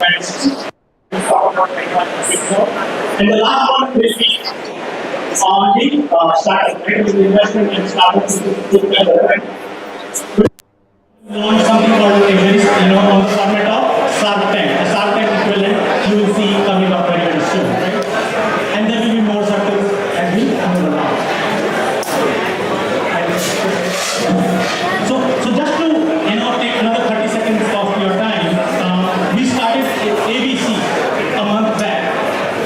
And the last one will be on the startup, right? The investment in startups together, right? Launch something called a very, on the format of Shark Tank. The Shark Tank equivalent you will see coming up very, very soon, right? And there will be more circles as we move along. So just to take another 30 seconds of your time, we started ABC a month back,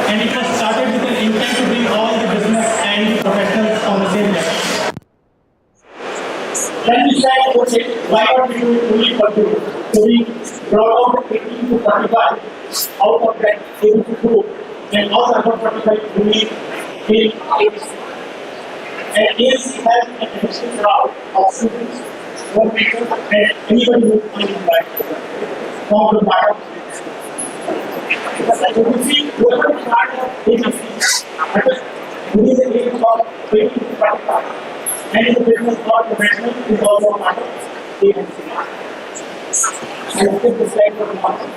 and it was started with an intent to bring all the business and the professionals on the same level. Then we said, okay, why not we do only for you? So we brought out 18 to 45 out of that ABC group, and also out of 45 we made ABC. And ANC has an additional crowd of students, workmakers, and anybody who can invite from the part of so we see whoever is part of ANC, who is a age of 20 to 45, and is a business or professional is also a part of ANC. I skip the slide for the moment.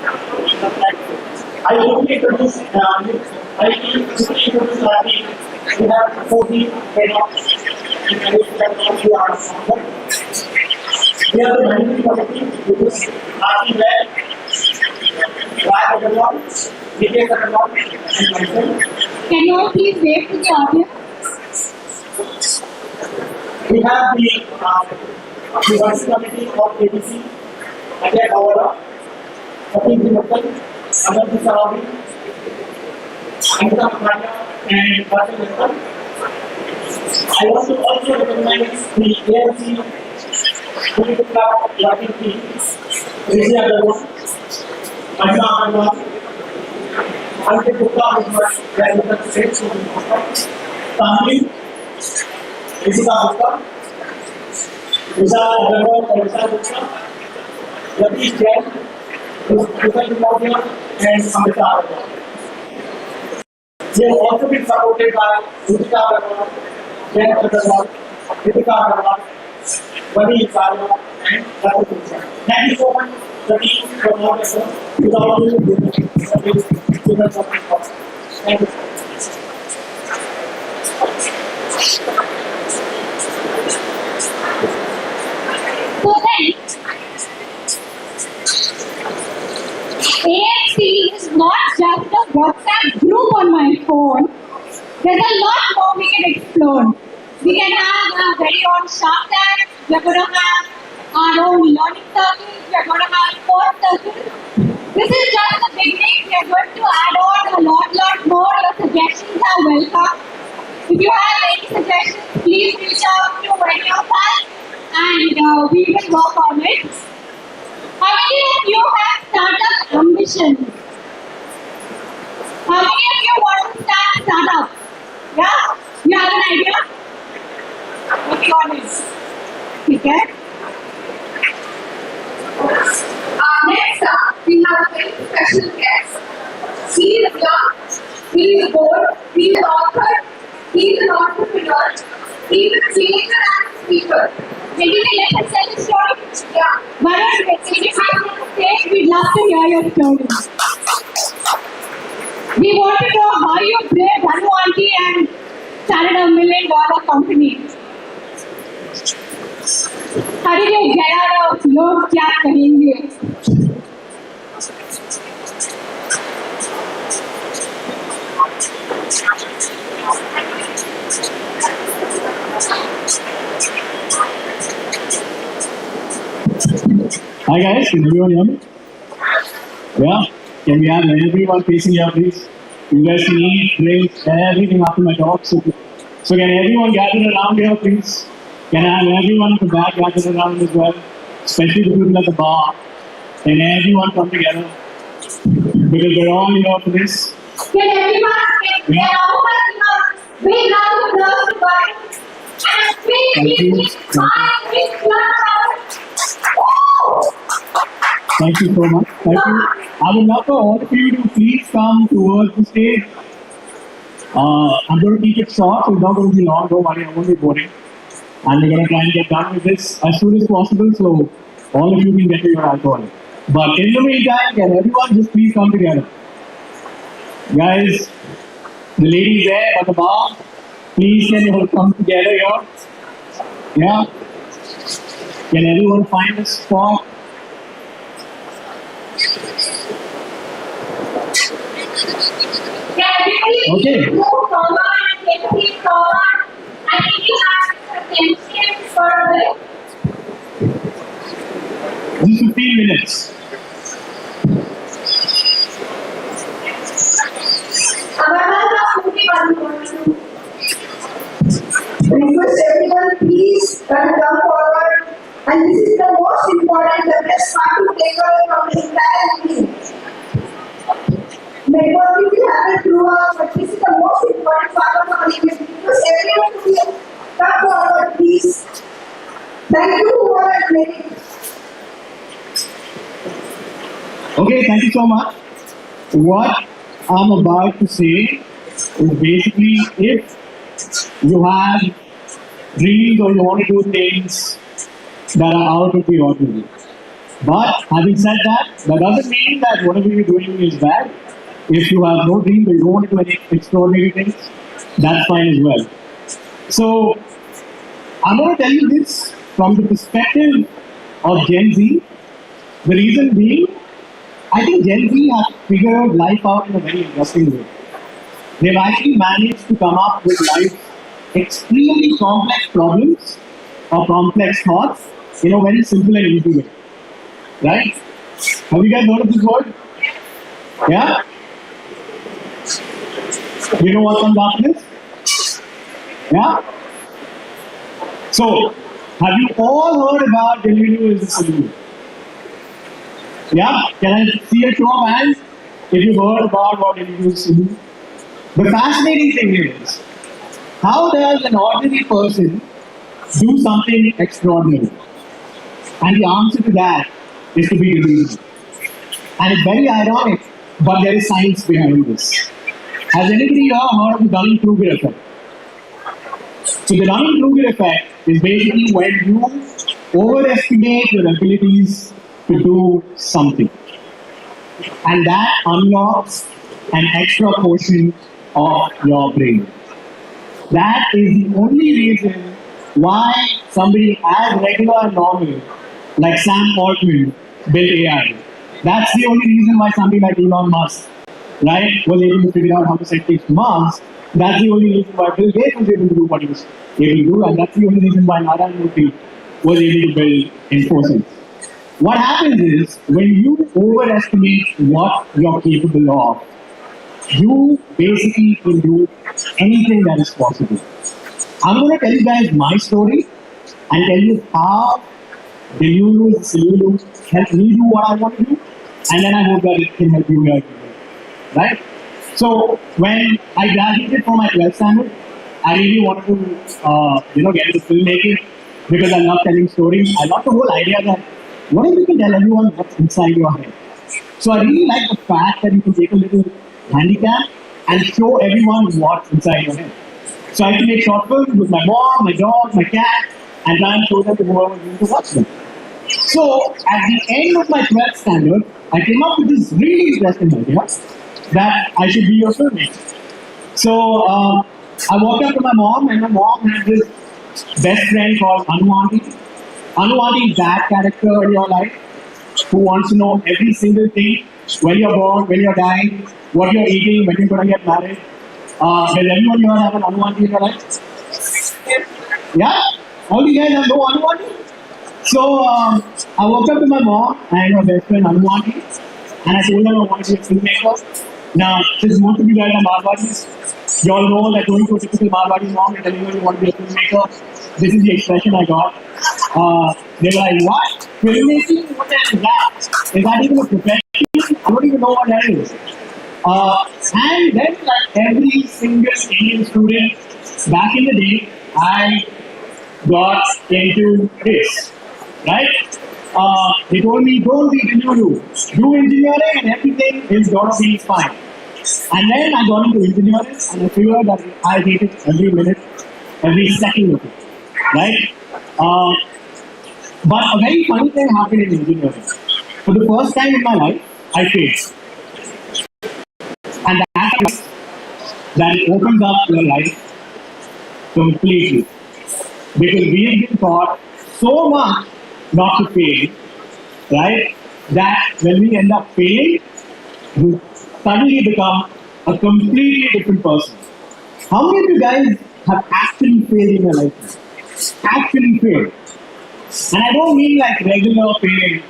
I quickly introduce our team. We have 14 head-offs and we are the managing committee, which is Aarti Lal, Rai Agarwal, Vijay Agarwal, and myself. Can you all please wave to the audience? We have the working committee of ABC, Ajay Hawala, Kapil Jimattal, Amarjit Sarabi, Anita Makhaya, and Patel Mehta. I want to also recognize the ANC Unity Unplugged working team, Vijay Agarwal, Anita Agarwal, Ankit Gupta, who is my resident state, Tanvi, Jessica Gupta, Vishal Agarwal, and Vishal Gupta, Yatish Jain, Vishal Gupta, and Amrita Agarwal. They have also been supported by Ruchika Agarwal, Jain Agarwal, Ritika Agarwal, Vani Sarwa, and Ratu Tulsa. Thank you so much, the team, for all the effort. Without you, we would have been students of this course. Thank you so much. So then, ANC is not just a WhatsApp group on my phone. There's a lot more we can explore. We can have a very own Shark Tank. We're going to have our own learning circles. We're going to have sports circles. This is just the beginning. We're going to add on a lot more. Your suggestions are welcome. If you have any suggestions, please reach out to any of us and we will work on it. How many of you have startup ambitions? How many of you want to start startup? Yeah? You have an idea? What's your name? Okay. Next up, we have a very special guest. He is young, he is bold, he is author, he is an entrepreneur, he is a creator and speaker. Can you let us tell the story? Yeah. Why don't you come on stage? We'd love to hear your story. We want to know how you braved Anu Auntie and started $1 million company. How did you get out of log kya kahenge? Hi guys, can everyone hear me? Yeah? Can we have everyone facing here please? You guys can eat, drink, everything after my talk. So can everyone gather around here please? Can I have everyone at the back gather around as well? Especially the people at the bar. Can everyone come together? Because we're all here for this. Can everyone get all of us big round of applause to God and big Thank you so much. Thank you. I would love for all of you to please come towards the stage. I'm going to keep it short, so it's not going to be long. Don't worry, I won't be boring. And we're going to try and get done with this as soon as possible, so all of you can get to your alcohol. But in the meantime, can everyone just please come together? Guys, the ladies there at the bar, please can you all come together here? Yeah? Can everyone find a spot? Yeah, everybody Okay. move forward and take a seat forward. I think you have attention for a bit. Just 15 minutes. Request everyone, please come forward. And this is the most important, the best part to take away from the entire meeting. Networking will happen throughout, but this is the most important part of our event. Request everyone to come forward, please. Thank you who are attending. Okay, thank you so much. What I'm about to say is basically if you have dreams or you want to do things that are out of the ordinary. But having said that, that doesn't mean that whatever you're doing is bad. If you have no dreams or you don't want to do any extraordinary things, that's fine as well. So I'm going to tell you this from the perspective of Gen Z. The reason being, I think Gen Z has figured life out in a very interesting way. They've actually managed to come up with life's extremely complex problems or complex thoughts in a very simple and easy way. Right? Have you guys heard of this word? Yeah? You know what comes after this? Yeah? So, have you all heard about delusion is a solution? Yeah? Can I see a show of hands if you've heard about what delusion is a solution? The fascinating thing is, how does an ordinary person do something extraordinary? And the answer to that is to be delusional. And it's very ironic, but there is science behind this. Has anybody here heard of the Dunning-Kruger effect? So the Dunning-Kruger effect is basically when you overestimate your abilities to do something. And that unlocks an extra portion of your brain. That is the only reason why somebody as regular and normal, like Sam Altman, built AI. That's the only reason why somebody like Elon Musk, right, was able to figure out how to send things to Mars. That's the only reason why Bill Gates was able to do what he was able to do, and that's the only reason why Narayana Murthy was able to build Infosys. What happens is, when you overestimate what you're capable of, you basically can do anything that is possible. I'm going to tell you guys my story and tell you how delusion helped me do what I want to do, and then I hope that it can help you guys do it. Right? So when I graduated from my 12th standard, I really wanted to get into filmmaking because I love telling stories. I love the whole idea that what if you can tell everyone what's inside your head? So I really like the fact that you can take a little handicap and show everyone what's inside your head. So I used to make short films with my mom, my dog, my cat, and try and show them to whoever was going to watch them. So at the end of my 12th standard, I came up with this really interesting idea that I should be a filmmaker. So I walked up to my mom, and my mom had this best friend called Anu Auntie. Anu Auntie is that character in your life who wants to know every single thing: when you're born, when you're dying, what you're eating, when you're going to get married. Does anyone here have an Anu Auntie in your life? Yeah? All you guys have no Anu Auntie? So I walked up to my mom and her best friend Anu Auntie, and I told her I want to be a filmmaker. Now, since most of you guys are Marwadis, you all know that going to a typical Marwadi mom and telling her you want to be a filmmaker, this is the expression I got. They were like, what? Filmmaking? What is that? Is that even a profession? I don't even know what that is. And then, like every single Indian student back in the day, I got into this, right? They told me, don't be delulu, do engineering and everything is going to be fine. And then I got into engineering and I figured that I hated every minute, every second of it, right? But a very funny thing happened in engineering. For the first time in my life, I failed. And that it opens up your life completely. Because we have been taught so much not to fail, right? That when we end up failing, we suddenly become a completely different person. How many of you guys have actually failed in your life? Actually failed. And I don't mean like regular failing.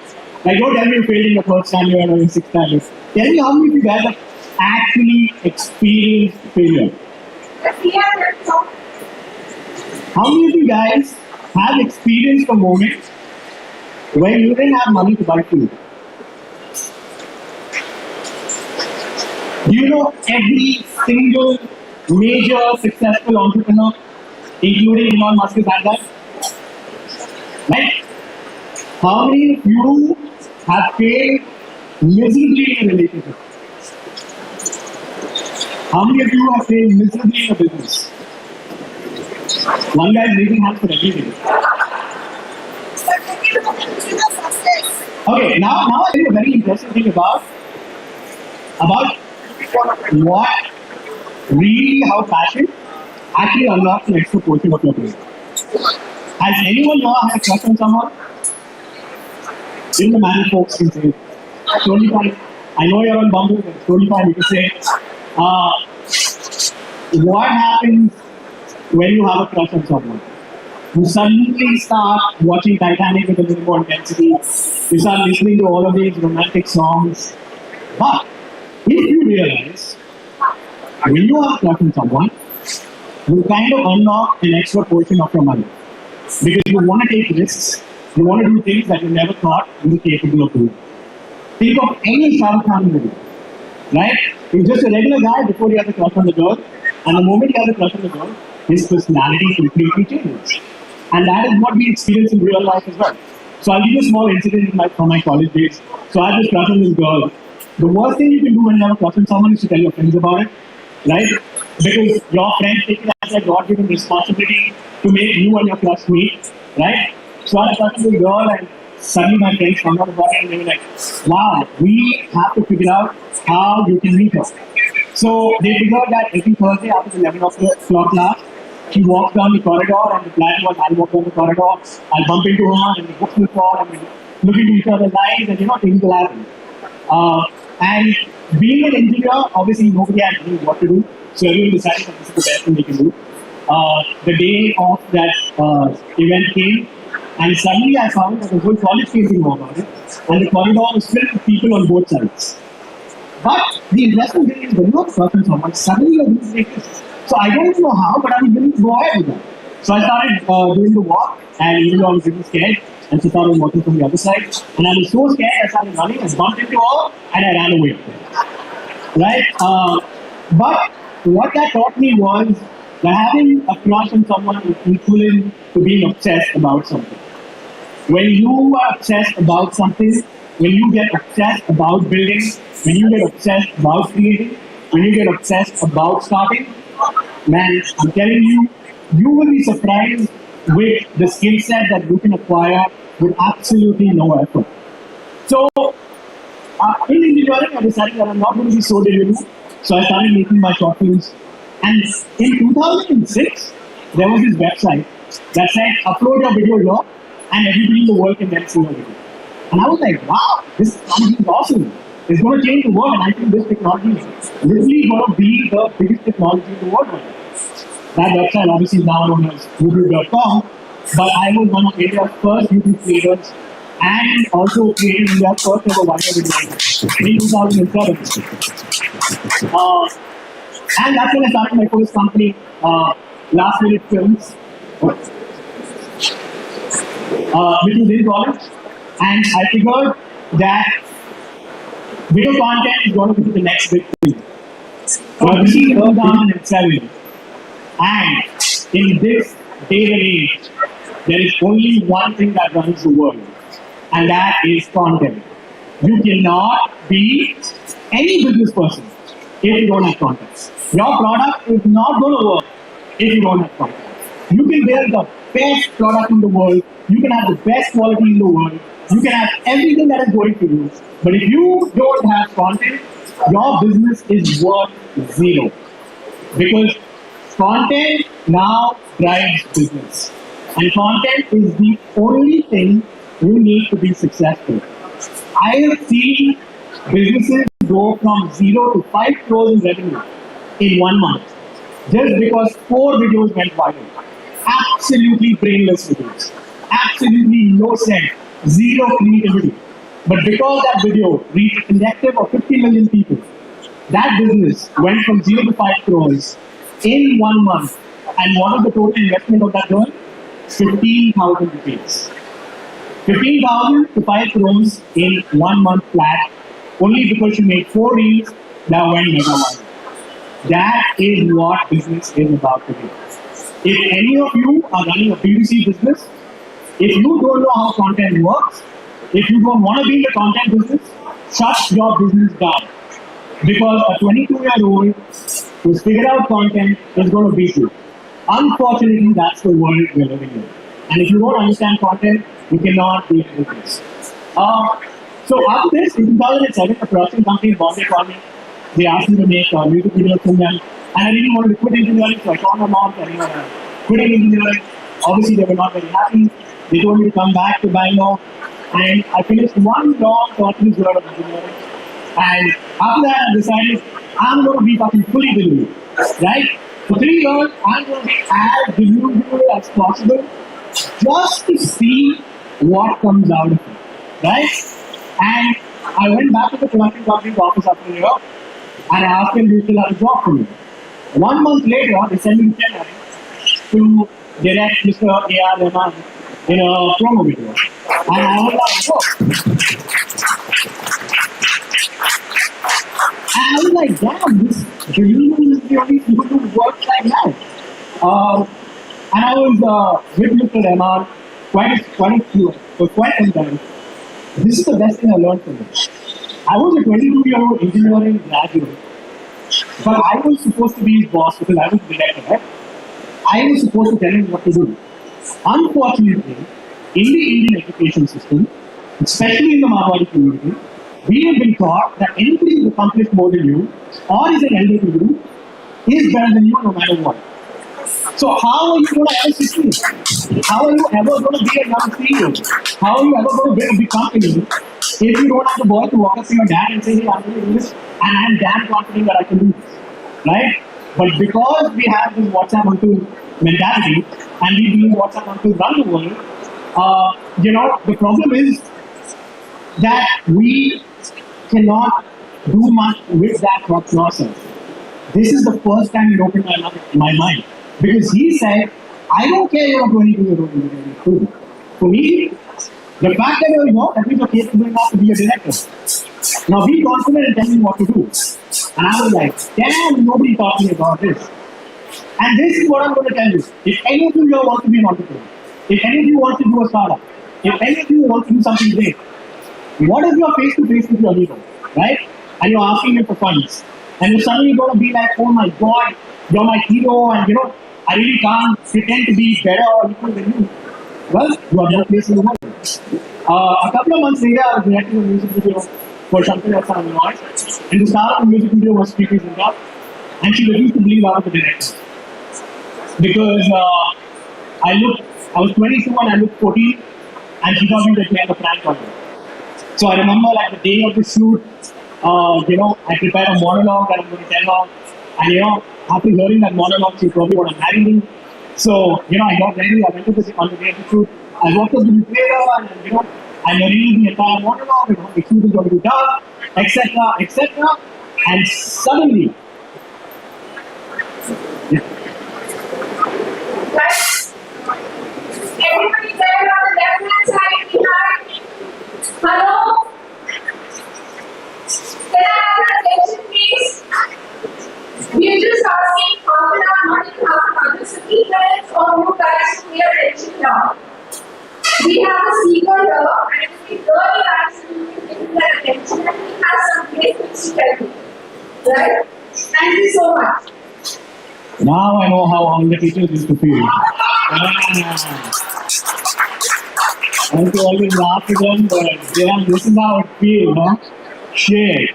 Like don't tell me you failed in your first standard or your sixth standard. Tell me how many of you guys have actually experienced failure. How many of you guys have experienced a moment when you didn't have money to buy food? Do you know every single major successful entrepreneur, including Elon Musk, has had that? Right? How many of you have failed miserably in a relationship? How many of you have failed miserably in a business? One guy is raising hands for everything. Okay, now I think a very interesting thing about what really how passion actually unlocks an extra portion of your brain. Has anyone ever had a crush on someone? In the man folks can say, it's totally fine. I know you're on Bumble, but it's totally fine. You can say, what happens when you have a crush on someone? You suddenly start watching Titanic with a little more intensity. You start listening to all of these romantic songs. But if you realize, when you have a crush on someone, you kind of unlock an extra portion of your mind. Because you want to take risks. You want to do things that you never thought you were capable of doing. Think of any Shah Rukh Khan movie, right? He's just a regular guy before he has a crush on the girl. And the moment he has a crush on the girl, his personality completely changes. And that is what we experience in real life as well. So I'll give you a small incident from my college days. So I had this crush on this girl. The worst thing you can do when you have a crush on someone is to tell your friends about it, right? Because your friends take it as a God-given responsibility to make you and your crush meet, right? So I was talking to a girl and suddenly my friends found out about it and they were like, wow, we have to figure out how you can meet her. So they figured that every Thursday after the 11 o'clock class, she walks down the corridor and the plan was I'll walk down the corridor, I'll bump into her and the books will fall and we'll look into each other's eyes and things will happen. And being an engineer, obviously nobody had any what to do. So everyone decided that this is the best thing they can do. The day of that event came, and suddenly I found that the whole college came to know about it, and the corridor was filled with people on both sides. But the interesting thing is when you're talking to someone, suddenly you're doing this. So I don't know how, but I was willing to go ahead with that. So I started doing the walk, and even though I was really scared, and so started walking from the other side, and I was so scared I started running, I bumped into her, and I ran away. Right? But what that taught me was that having a crush on someone is equivalent to being obsessed about something. When you are obsessed about something, when you get obsessed about building, when you get obsessed about creating, when you get obsessed about starting, man, I'm telling you, you will be surprised with the skill set that you can acquire with absolutely no effort. So, in engineering, I decided that I'm not going to be so delulu. So I started making my short films. And in 2006, there was this website that said, upload your video here and everybody in the world can then see your video. And I was like, wow, this technology is awesome. It's going to change the world, and I think this technology is literally going to be the biggest technology in the world right now. That website obviously is now known as YouTube.com, but I was one of India's first YouTube creators and also created India's first ever one-year video in 2007. And that's when I started my first company, Last Minute Films, which was in college. And I figured that video content is going to be the next big thing. But this is 2007. And in this day and age, there is only one thing that runs the world, and that is content. You cannot be any business person if you don't have content. Your product is not going to work if you don't have content. You can build the best product in the world, you can have the best quality in the world, you can have everything that is going for you. But if you don't have content, your business is worth zero. Because content now drives business. And content is the only thing you need to be successful. I have seen businesses go from 0 to 5 crores in revenue in 1 month just because 4 videos went viral. Absolutely brainless videos. Absolutely no sense. Zero creativity. But because that video reached a collective of 50 million people, that business went from 0 to 5 crores in 1 month. And what was the total investment of that girl? 15,000 rupees. 15,000 to 5 crores in 1 month flat, only because she made 4 reels that went mega viral. That is what business is about today. If any of you are running a B2C business, if you don't know how content works, if you don't want to be in the content business, shut your business down. Because a 22-year-old who's figured out content is going to beat you. Unfortunately, that's the world we're living in. And if you don't understand content, you cannot be in business. So after this, in 2007, a production company in Bombay called me. They asked me to make music videos for them. And I really wanted to quit engineering, so I called my mom and quit engineering. Obviously, they were not very happy. They told me to come back to Bangalore. And I finished 1 long torturous year of engineering. And after that, I decided I'm going to be fucking fully delusional. Right? For 3 years, I'm going to be as delusional as possible just to see what comes out of it. Right? And I went back to the production company's office after a year and I asked them if they still have a job for me. 1 month later, they sent me to Chennai to direct Mr. A.R. Rahman in a promo video. And I was like, whoa. And I was like, damn, this delusion is the only people who work like that. And I was with Mr. Rahman quite some time. This is the best thing I learned from him. I was a 22-year-old engineering graduate, but I was supposed to be his boss because I was the director, right? I was supposed to tell him what to do. Unfortunately, in the Indian education system, especially in the Marwari community, we have been taught that anybody who's accomplished more than you or is an elder to you is better than you no matter what. So how are you going to ever succeed? How are you ever going to be a young CEO? How are you ever going to build a big company if you don't have the boy to walk up to your dad and say, hey, I'm going to do this and I'm damn confident that I can do this, right? But because we have this WhatsApp uncle mentality and we believe WhatsApp uncle run the world, the problem is that we cannot do much with that thought process. This is the first time it opened my mind. Because he said, I don't care you're a 22-year-old engineering student. For me, the fact that you're that means you're capable enough to be a director. Now be confident and tell me what to do. And I was like, damn, nobody taught me about this. And this is what I'm going to tell you. If any of you here want to be an entrepreneur, if any of you want to do a startup, if any of you want to do something big, what if you're face to face with your hero, right? And you're asking him for funds. And you're suddenly going to be like, oh my God, you're my hero, and I really can't pretend to be better or equal than you. Well, you are not placed in the world. A couple of months later, I was directing a music video for something else on noise. And the star of the music video was Preeti Zinta. And she refused to believe I was the director. Because I was 22 and I looked 14, and she thought we were playing a prank on her. So I remember like the day of the shoot, I prepared a monologue that I'm going to tell her. And after hearing that monologue, she probably want to marry me. So, I got ready, I went to on the day of the shoot. I walked up to the theater and, I narrated the entire monologue, the shoot is going to be done, etc., etc. And suddenly, Guys, everybody there on the left-hand side behind. Hello? Can I have your attention, please? We are just asking half an hour, not even half an hour, just 15 minutes for you guys to pay attention now. We have a speaker here, and it would be really nice if you can give him that attention and he has some great things to tell you. Right? Thank you so much. now I know how all the teachers used to feel. I used to always laugh at them, but yeah, this is how it feels, huh? Shit.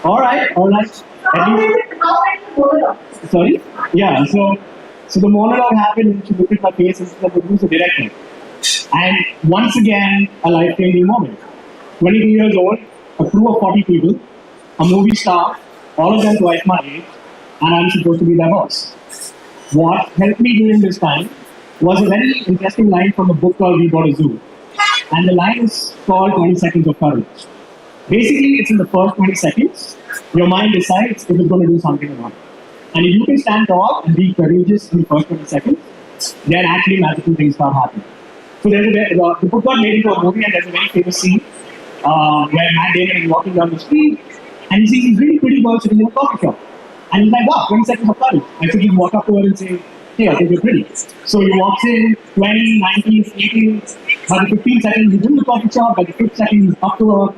Alright. At least, sorry? Yeah, so the monologue happened and she looked at my face and said, the producer director. And once again, a life-changing moment. 22 years old, a crew of 40 people, a movie star, all of them twice my age, and I'm supposed to be their boss. What helped me during this time was a very interesting line from a book called We Bought a Zoo. And the line is called 20 Seconds of Courage. Basically, it's in the first 20 seconds, your mind decides if it's going to do something or not. And if you can stand tall and be courageous in the first 20 seconds, then actually magical things start happening. So the book got made into a movie, and there's a very famous scene where Matt Damon is walking down the street and he sees these really pretty girls sitting in a coffee shop. And he's like, wow, 20 seconds of courage. And so he walks up to her and say, hey, I think you're pretty. So he walks in, 20, 19, 18, by the 15 seconds he's in the coffee shop, by the 5th second he's up to her,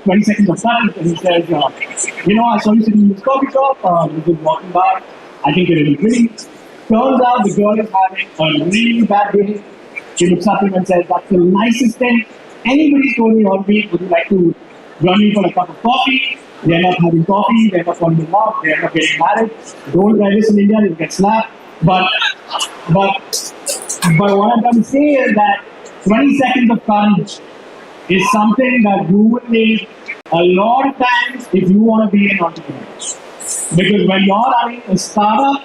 20 seconds of courage, and he says, I saw you sitting in this coffee shop, you've been walking by, I think you're really pretty. Turns out the girl is having a really bad day. She looks up at him and says, that's the nicest thing anybody's told me all week. Would you like to join me for a cup of coffee? They end up having coffee, they end up falling in love, they end up getting married. Don't try this in India, you'll get slapped. But what I'm trying to say is that 20 seconds of courage is something that you will need a lot of times if you want to be an entrepreneur. Because when you're running a startup,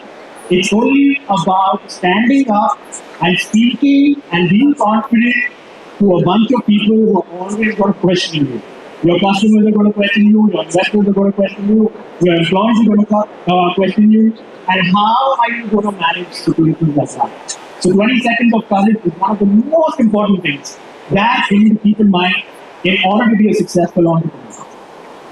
it's only about standing up and speaking and being confident to a bunch of people who are always going to question you. Your customers are going to question you, your investors are going to question you, your employees are going to question you, and how are you going to manage situations like that? So 20 seconds of courage is one of the most important things that you need to keep in mind in order to be a successful entrepreneur.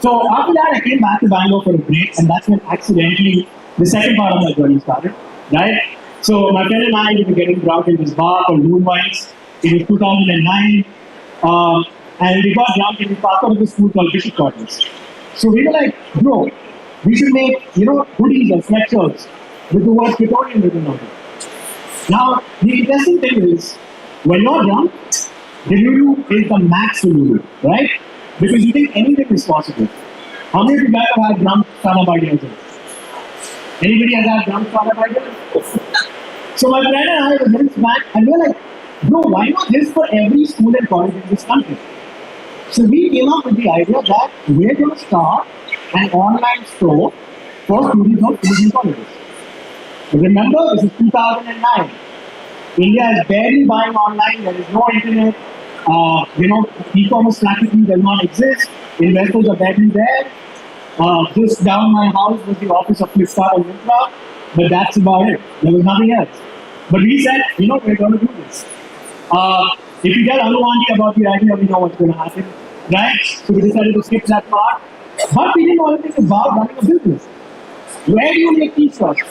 So after that, I came back to Bangalore for a break, and that's when accidentally the second part of my journey started, right? So my friend and I were getting drunk in this bar called Moon Wines. It was 2009. And we got drunk and we passed out of this school called Bishop Quarters. So we were like, bro, we should make, hoodies or sweatshirts with the word Praetorian written on it. Now, the interesting thing is, when you're drunk, delulu is the max delulu, right? Because you think anything is possible. How many of you guys have had drunk startup ideas? Anybody has had drunk startup ideas? So my friend and I were getting smacked and we were like, bro, why not this for every school and college in this country? So we came up with the idea that we're going to start an online store for students of schools and colleges. Remember, this is 2009. India is barely buying online. There is no internet. E-commerce practically does not exist. Investors are barely there. Just down my house was the office of Flipkart and Myntra, but that's about it. There was nothing else. But we said, we're going to do this. If you tell Anu Auntie about the idea, we know what's going to happen, right? So we decided to skip that part. But we didn't know anything about running a business. Where do you make t-shirts?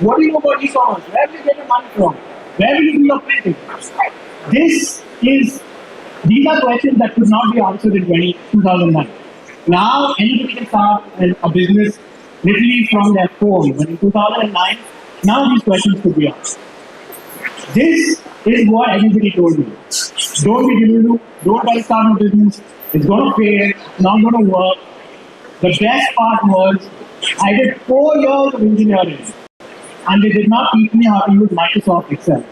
What do you know about e-commerce? Where do you get your money from? Where will you do your printing? These are questions that could not be answered in 2009. Now, anybody can start a business literally from their phone. But in 2009, none of these questions could be asked. This is what everybody told me. Don't be delulu, don't try to start a business, it's going to fail, it's not going to work. The best part was, I did 4 years of engineering and they did not teach me how to use Microsoft Excel.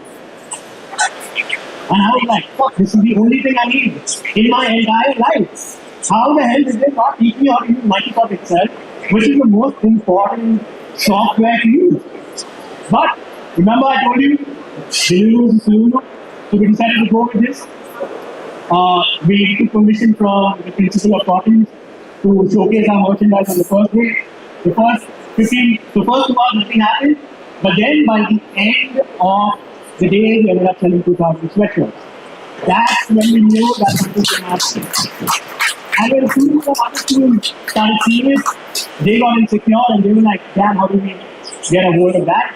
And I was like, fuck, this is the only thing I need in my entire life. How the hell did they not teach me how to use Microsoft Excel, which is the most important software to use? But remember I told you, delulu is delulu. So we decided to go with this. We took permission from the principal of Cottons to showcase our merchandise on the first day. The first 2 hours nothing happened, but then by the end of the day we ended up selling 2,000 sweatshirts. That's when we knew that something could happen. And when students of other schools started seeing it, they got insecure and they were like, damn, how do we get a hold of that?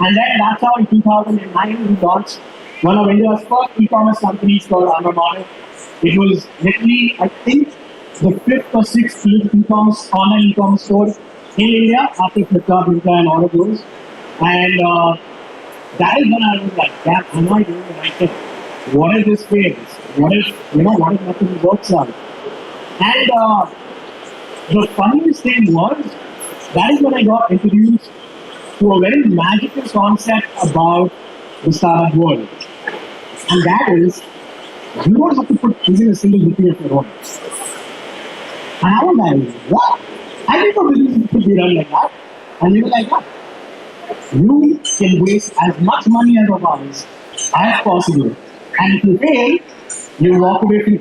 And then that's how in 2009 we launched one of India's first e-commerce companies called Alma Mater. It was literally, I think, the 5th or 6th online e-commerce store in India after Flipkart, Myntra and all of those. And that is when I was like, damn, am I doing the right thing? What if this fails? What if, what if nothing works out? And the funniest thing was, that is when I got introduced to a very magical concept about the startup world. And that is, you don't have to put even a single rupee of your own. And I was like, what? I didn't know business could be run like that. And they were like, what? You can waste as much money as of ours as possible. And if you fail, you walk away free.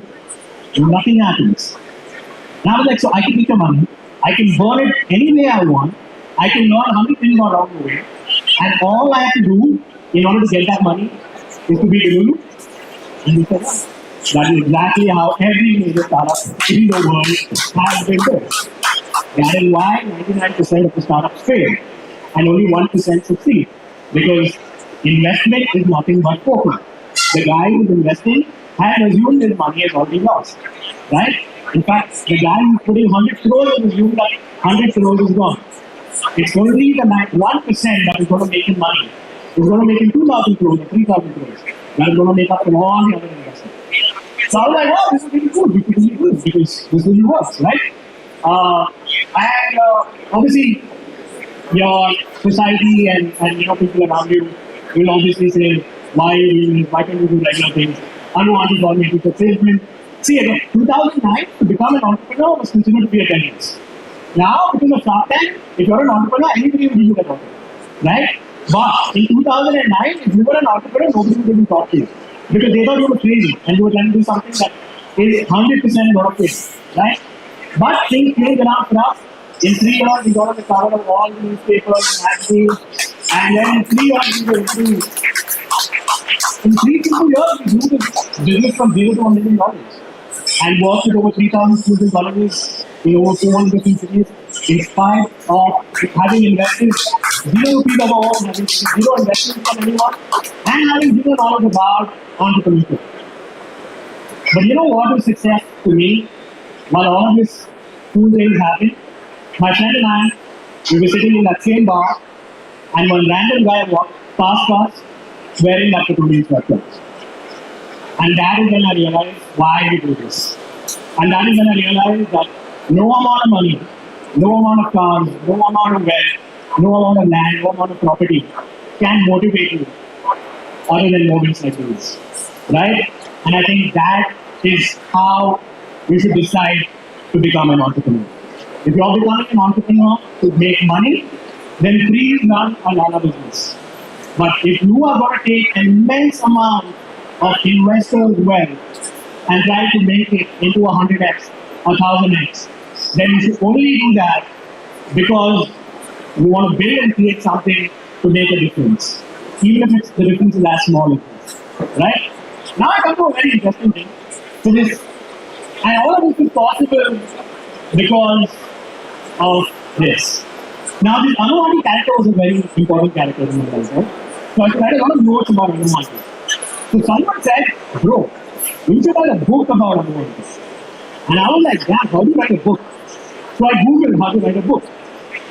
Nothing happens. And I was like, so I can take your money, I can burn it any way I want, I can learn how many things are along the way, and all I have to do in order to get that money is to be delulu. And he said, yeah, that is exactly how every major startup in the world has been built. That is why 99% of the startups fail and only 1% succeed. Because investment is nothing but poker. The guy who's investing has assumed his money has already lost. Right? In fact, the guy who's putting 100 crores has assumed that 100 crores is gone. It's only the 1% that is going to make him money. It's going to make him 2,000 crores or 3,000 crores. That is going to make up for all the other investments. So I was like, oh, this is really good. We could really good because this really works, right? And obviously, your society and people around you will obviously say, why can't you do regular things? Anuwanti government is a salesman. See, again, 2009, to become an entrepreneur was considered to be a 10 years. Now, because of Shark Tank, if you're an entrepreneur, anybody will give you that offer, right? But in 2009, if you were an entrepreneur, nobody would even talk to you. Because they thought you were crazy and you were trying to do something that is 100% not okay, right? But things changed around for us. In 3 years, we got on the cover of all the newspapers, magazines, and then in 3 years, we were introduced. In 3 simple years, we grew this business from $0 to $1 million and worked with over 3,000 schools and colleges in over 400 different cities, in spite of having invested 0 rupees of our own, having 0 investment from anyone, and having zero knowledge about entrepreneurship. But you know what was success to me? While all of this cool things happened, my friend and I, we were sitting in that same bar, and one random guy walked past us wearing that petroleum sweatpants. And that is when I realized why we do this. And that is when I realized that no amount of money, no amount of cars, no amount of wealth, no amount of land, no amount of property can motivate you other than moments like these. Right? And I think that is how we should decide to become an entrepreneur. If you're becoming an entrepreneur to make money, then please run another business. But if you are going to take an immense amount of investors' wealth and try to make it into 100x, 1000x, then you should only do that because you want to build and create something to make a difference, even if the difference is as small as this. Right? Now I come to a very interesting thing. So this, and all of this is possible because of this. Now this Anuwanti character was a very important character in my life, right? So I read a lot of notes about Anuwanti. So someone said, bro, you should write a book about Anuwanti. And I was like, damn, how do you write a book? So I googled how to write a book.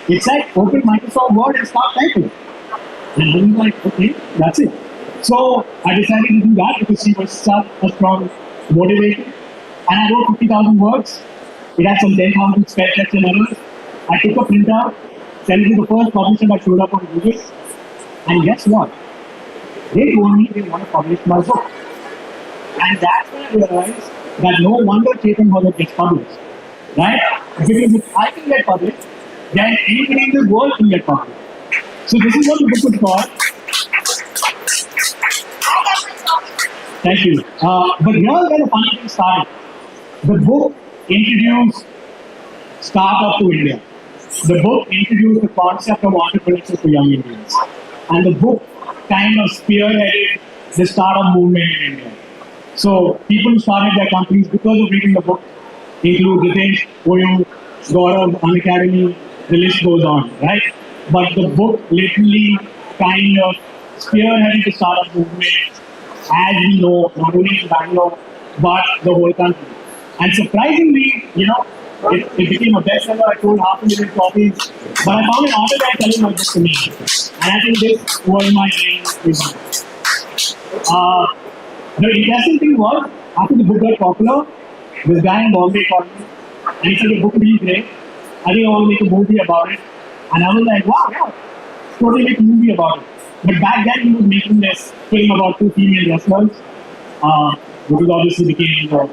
It said, open Microsoft Word and start typing. And I was like, okay, that's it. So I decided to do that because she was such a strong motivator. And I wrote 50,000 words. It had some 10,000 spell checks and errors. I took a printout, sent it to the first publisher that showed up on Google. And guess what? They told me they want to publish my book. And that's when I realized that no wonder Chetan Bhagat gets published. Right? Because if I can get published, then anybody in the world can get published. So this is what the book is called. Thank you. But here's where the funny thing started. The book introduced startup to India. The book introduced the concept of entrepreneurship to young Indians. And the book kind of spearheaded the startup movement in India. So people who started their companies because of reading the book include Ritesh, Oyu, Gaurav, Unacademy, the list goes on, right? But the book literally kind of spearheaded the startup movement as we know, not only in Bangalore, but the whole country. And surprisingly, It became a bestseller. I sold 500,000 copies. But I found an author guy selling my book to me. And I think this was my main reason. The interesting thing was, after the book got popular, this guy in Bombay called me and he said the book will be great. I think I want to make a movie about it. And I was like, wow, yeah, totally make a movie about it. But back then he was making this film about two female wrestlers, which obviously became the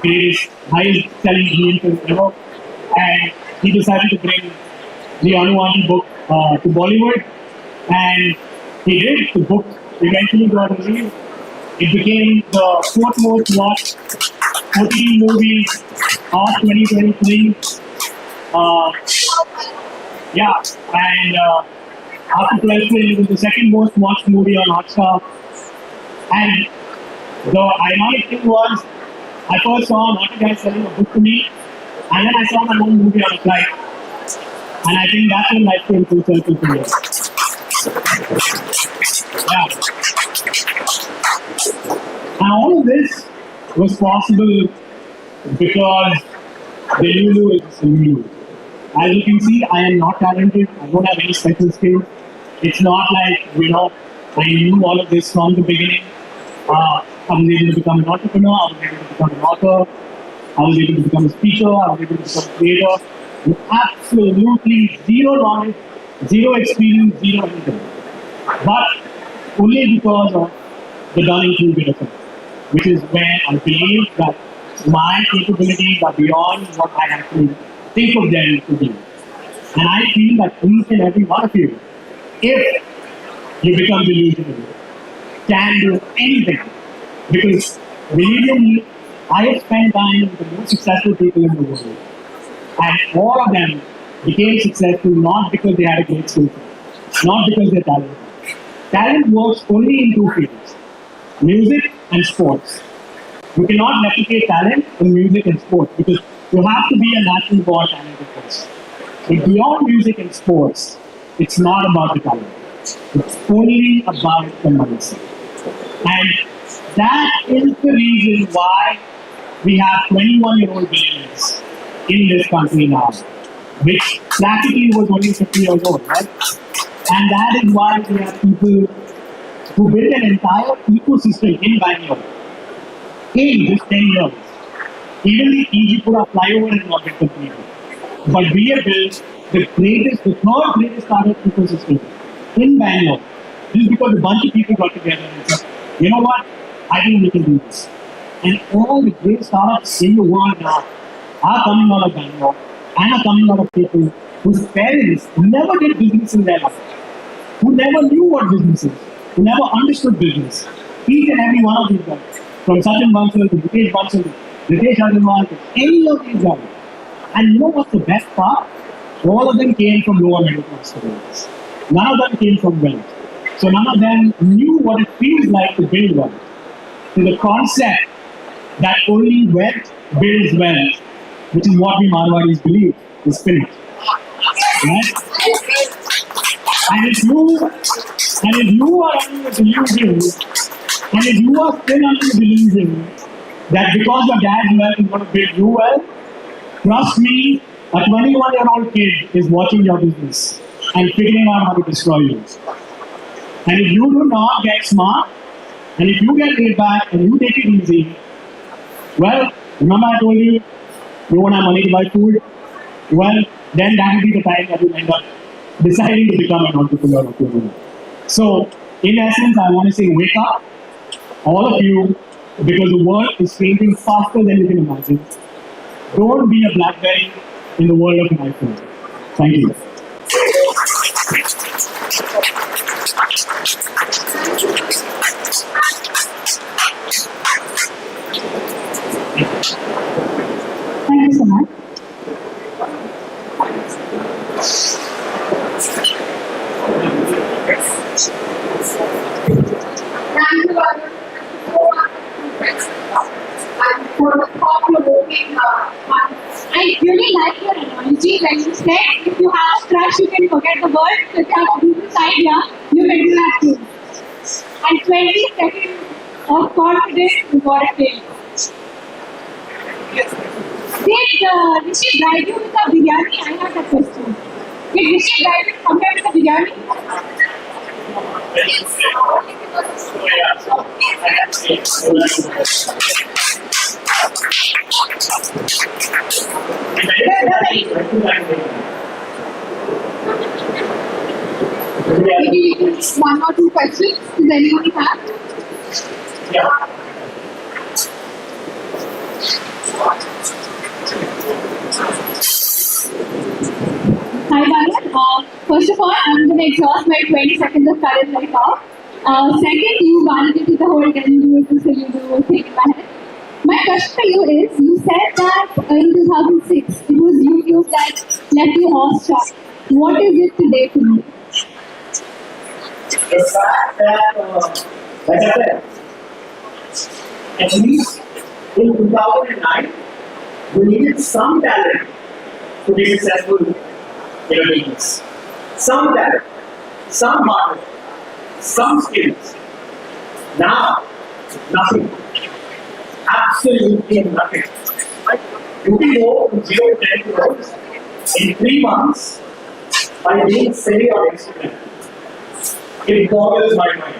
greatest, highest selling Indian film ever. And he decided to bring the Unity book to Bollywood. And he did. The book eventually got released. It became the fourth most watched OTT movie of 2023. Yeah, and after 12 it was the second most watched movie on Hotstar. And the ironic thing was, I first saw an author guy selling a book to me, and then I saw my own movie on a flight. And I think that's when life came full circle for me. Yeah. And all of this was possible because Delulu is Delulu. As you can see, I am not talented. I don't have any special skills. It's not like, I knew all of this from the beginning. I was able to become an entrepreneur. I was able to become an author. I was able to become a speaker. I was able to become a creator. With absolutely zero knowledge, zero experience, zero anything. But only because of the Dunning-Kruger effect, which is where I believe that my capabilities are beyond what I actually think of them to be. And I feel that each and every one of you, if you become delusional, can do anything. Because believe you me, I have spent time with the most successful people in the world. And all of them became successful not because they had a great skill set, not because they're talented. Talent works only in two fields, music and sports. You cannot replicate talent in music and sports because you have to be a natural born talented person. But beyond music and sports, it's not about the talent. It's only about the mindset. And that is the reason why we have 21-year-old billionaires in this country now, which practically was only 50 years old, right? And that is why we have people who build an entire ecosystem in Bangalore in just 10 years. Even the Ejipura flyover has not been completed. But we have built the third greatest startup ecosystem in Bangalore. Just because a bunch of people got together and said, you know what, I think we can do this. And all the great startups in the world now are coming out of Bangalore and are coming out of people whose parents never did business in their life, who never knew what business is, who never understood business. Each and every one of these guys, from Sachin Bansal to Mukesh Bansal to Ritesh Agarwal to any of these guys. And you know what's the best part? All of them came from lower middle class families. None of them came from wealth. So none of them knew what it feels like to build wealth. So the concept that only wealth builds wealth, which is what we Marwadis believe, is finished. Right? And if you are under the delusion, and if you are still under the delusion that because your dad's wealth is going to build you wealth, trust me, a 21-year-old kid is watching your business and figuring out how to destroy you. And if you do not get smart, and if you get laid back and you take it easy, well, remember I told you, you won't have money to buy food? Well, then that will be the time that you end up deciding to become an entrepreneur of your own. So, in essence, I want to say wake up, all of you, because the world is changing faster than you can imagine. Don't be a BlackBerry in the world of an iPhone. Thank you. Thank you so much. Thank you, Arun, for the thought-provoking one. I really like your analogy when you said if you have a crush, you can forget the world. If you have a business idea, you can do that too. And 20 seconds of confidence is what it takes. Yes. Did Rishi drive you with a biryani? I have that question. Did Rishi drive you somewhere with a biryani? Maybe one or two questions. Does anyone have? Yeah. Hi, Balan. First of all, I'm going to exhaust my 20 seconds of courage right now. Second, you validated the whole delusion thing in my head. My question for you is, you said that in 2006, it was YouTube that left you awestruck. What is it today for you? The fact that, like I said, at least in 2009, we needed some talent to be successful in a business. Some talent, some hard work, some skills. Now, nothing. Absolutely nothing. You can go from 0 to 10 crores in 3 months by being silly on Instagram. It boggles my mind.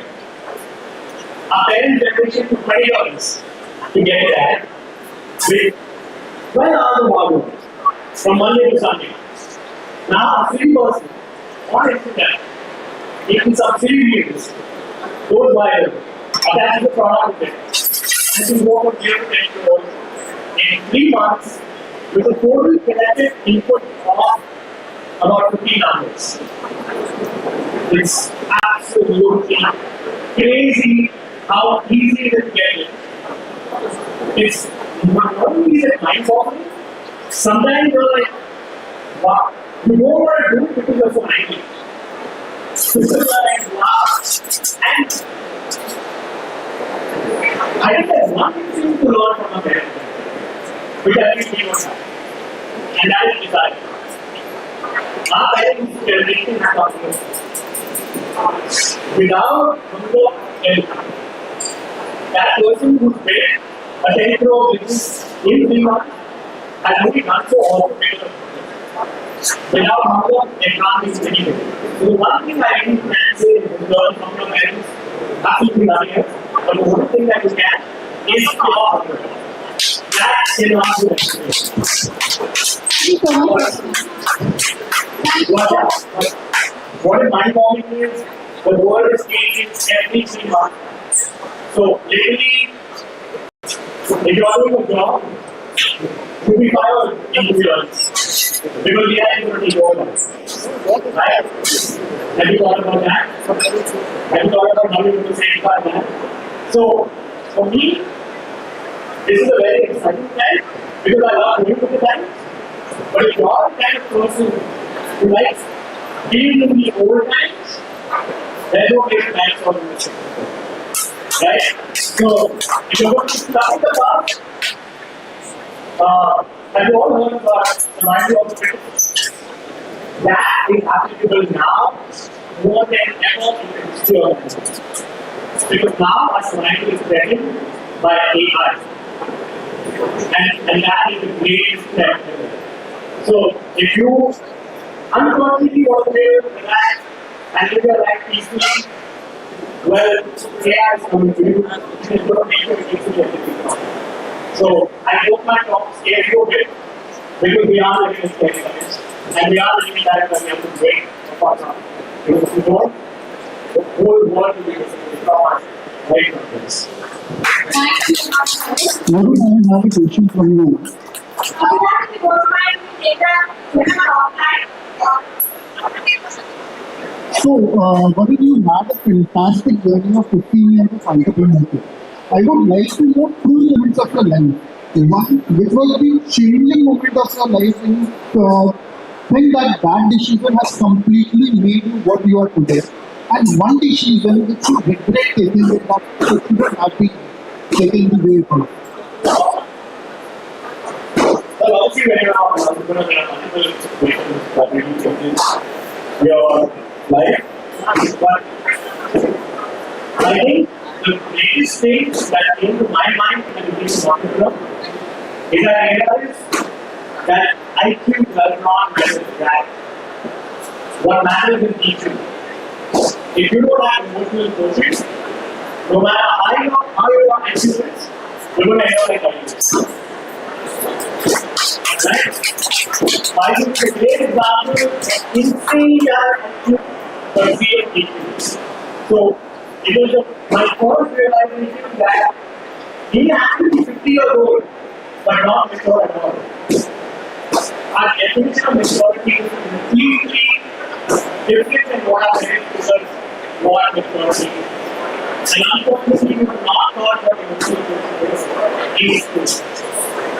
Our parents' generation took $20 to get that with 12 hours of hard work from Monday to Sunday. Now, a free person on Instagram making some free videos goes viral, attach the product with it, and you go from 0 to 10 crores in 3 months with a total collected input of about 15 hours. It's absolutely crazy how easy it is to get it. It's not only that mind-boggling, sometimes you're like, wow, you don't want to do it because you're so angry. So you're like, wow. And I think there's one thing to learn from a parent, which I think we don't have. And that is desire. Our parents generation has taught us without hunger and that person who's made a 10 crore business in 3 months has only done so also made a without hunger, they can't be anything. So the one thing I really can say is learn from your parents, absolutely nothing else. But the one thing that you can is pure hunger. That cannot be what is mind-boggling is the world is changing every 3 months. So literally, if you are doing a job, you'll be fired in 2 years because we are going to go on. Right? Have you thought about that? Have you thought about how you're going to satisfy that? So for me, this is a very exciting time because I love doing with the time. But if you are the kind of person who likes being in the old times, there's no place to for the future. Right? So, if you're going to start with the past, have you all heard about the mind of the British? That is applicable now more than ever in the history of the world. Because now our society is threatened by AI. And that is the greatest threat. So, if you unfortunately want to live, relax, and live your life peacefully, well, AI is coming to you, and it's going to make you easily difficult. So, I hope my talk scares you a bit, because we are living in scary times, and we are living in times that we have to wait for some. Because if we don't, the whole world will be listening to us right from this. Now, I have a question from you. So, what if you had a fantastic journey of 15 years of entrepreneurship? I would like to know 2 moments of your life. One, which was the changing moment of your life when you think that that decision has completely made you what you are today. And one decision which you regret taking it that you should have been taking the way forward. Well, obviously, when you're an entrepreneur, there are multiple situations that really changes your life. But I think the greatest thing that came to my mind when I became an entrepreneur is I realized that IQ does not matter that. What matters is EQ. If you don't have emotional quotient, no matter how your IQ is, you're going to end up like IQ. Right? I think a great example of insane IQ perceived EQ. So, it was my first realization that he actually 50 years old, but not mature at all. Our definition of maturity is completely different than what our parents told us what maturity is. And unfortunately, we were not taught what emotional quotient is.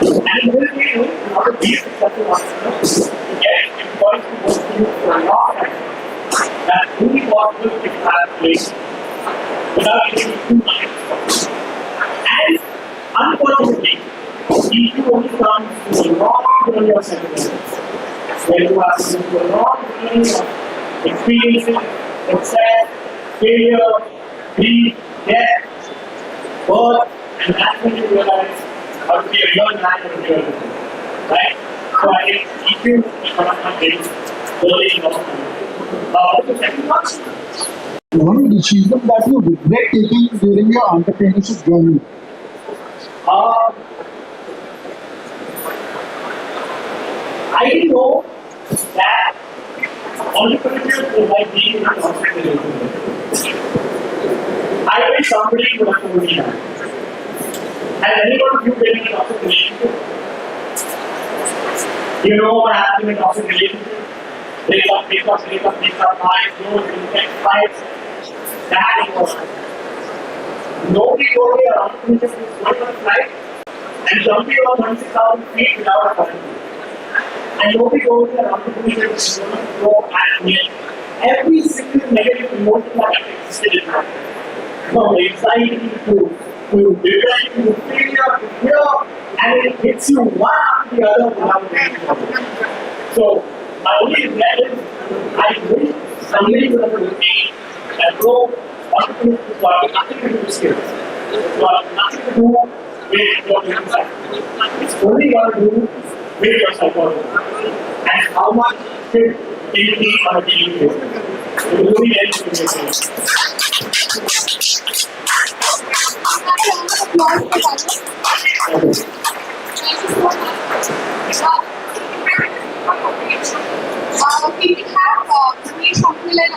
And in this way, in order to be a successful entrepreneur, to get employees to work for you for a long time, that's only possible if you have a place without getting too much. And unfortunately, EQ only comes to a long journey of self-development, where you have to do a long journey of experiences, success, failure, grief, death, birth, and that's when you realize how to be a real man and a real woman. Right? So I think EQ is one of my things early in life. What's the second one? One decision that you regret taking during your entrepreneurship journey. I didn't know that entrepreneurship is like being in a toxic relationship. I wish somebody would have told me that. Has anyone of you been in a toxic relationship? You know what happens in a toxic relationship? Break up, fights, fights. That is what happens. Nobody told me our entrepreneurship is going on a flight and jumping off 26,000 feet without a parachute. And nobody told me that entrepreneurship is going to throw at me every single negative emotion that existed in my life. From anxiety to depression to failure to fear, and it hits you one after the other without any problem. So, my only regret is I wish somebody would have told me that bro, entrepreneurship has got nothing to do with skills. It's got nothing to do with your business acumen. It's only got to do with your psychology and how much fit you need on a daily basis. It will really help you in your business. We will have three something like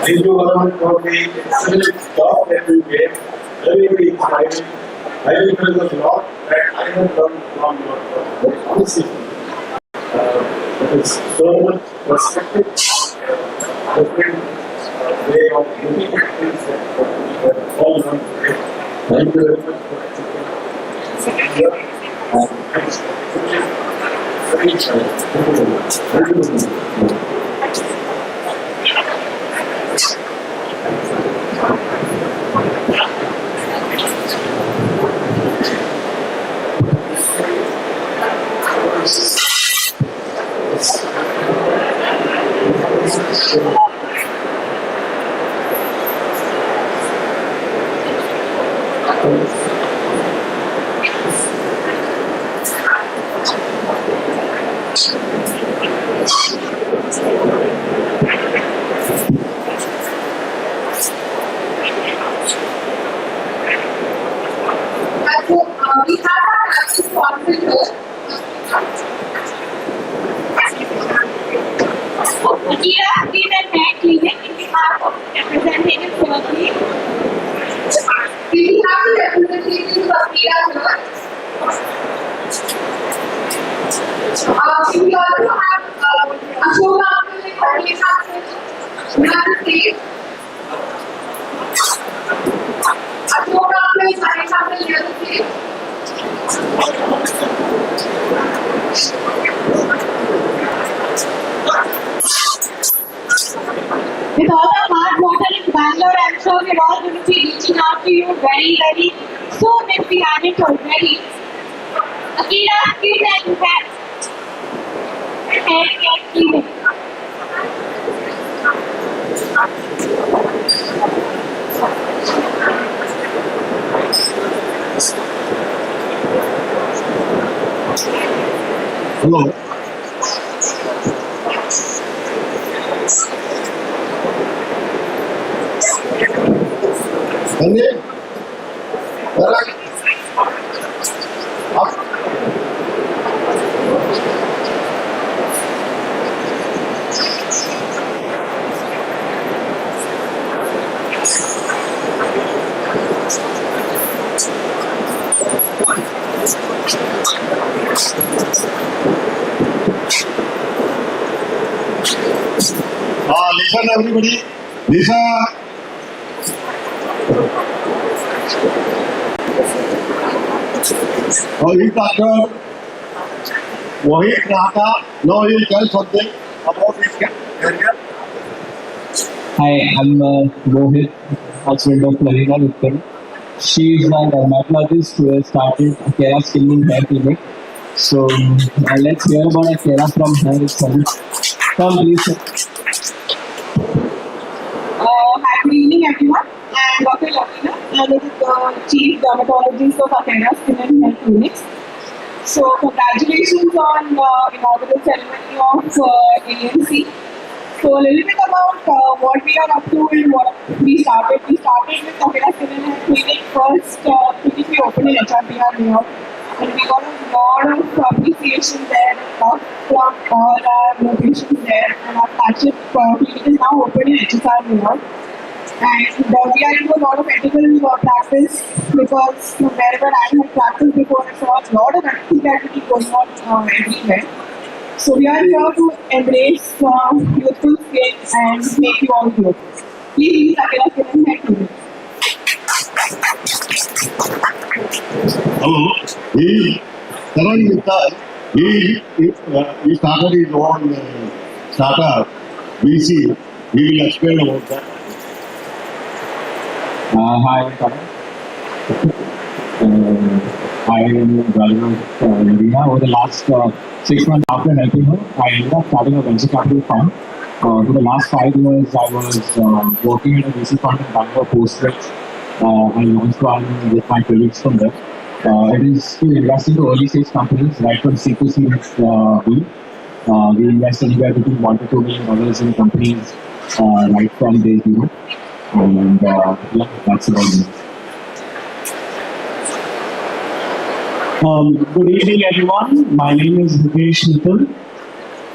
Thank you, Government, for the excellent job that you gave. Very, very inspiring. I will tell a lot that I have learned from your work. Honestly, there is so much perspective, different way of looking at things that we have all learned today. Thank you very much for accepting here. Thanks for very inspiring. Thank you very much. Thank you very much. we have our national sponsor here. have the stage. A photographer is running up the near the stage. With all the hard water in Bangalore, I'm sure we're all going to be reaching out to you very, very soon if we haven't already. Akira, please and you can get cleaning. Hello. Sandeep? Alright. Up. Listen everybody. Listen. Dr. Wahid Nahata. Now he will tell something about his career. Hi, I'm Rohit, husband of Lavina Mittal. She is a dermatologist who has started Akira Skin and Hair Clinic. So let's hear about Akira from her itself. Come please. Hi, good evening everyone. I'm Dr. Lavina. I'm the Chief Dermatologist of Akira Skin and Hair Clinics. So congratulations on inaugural ceremony of ANC. So a little bit about what we are up to and what we started. We started with Akira Skin and Hair Clinic first clinic we opened in HRPR New York. And we got a lot of appreciation there, love from all our locations there. And our flagship clinic is now open in HSR New York. And we are into a lot of ethical practice because wherever I had practiced before, I saw a lot of ethical activity going on everywhere. So we are here to embrace youthful skills and make you all good. Please use Akira Skin and Hair Clinic. Hello. He started his own startup, VC. He will explain about that. Hi, I'm Karan. I am a brother of Lavina. Over the last 6 months after helping her, I ended up starting a venture capital fund. For the last 5 years, I was working in a VC fund in Bangalore post which I launched one with my colleagues from there. It is to invest into early stage companies right from C to C with B. We invest anywhere between $1 to $2 million in companies right from day zero. And yeah, that's about it. Good evening, everyone. My name is Hitesh Mittal.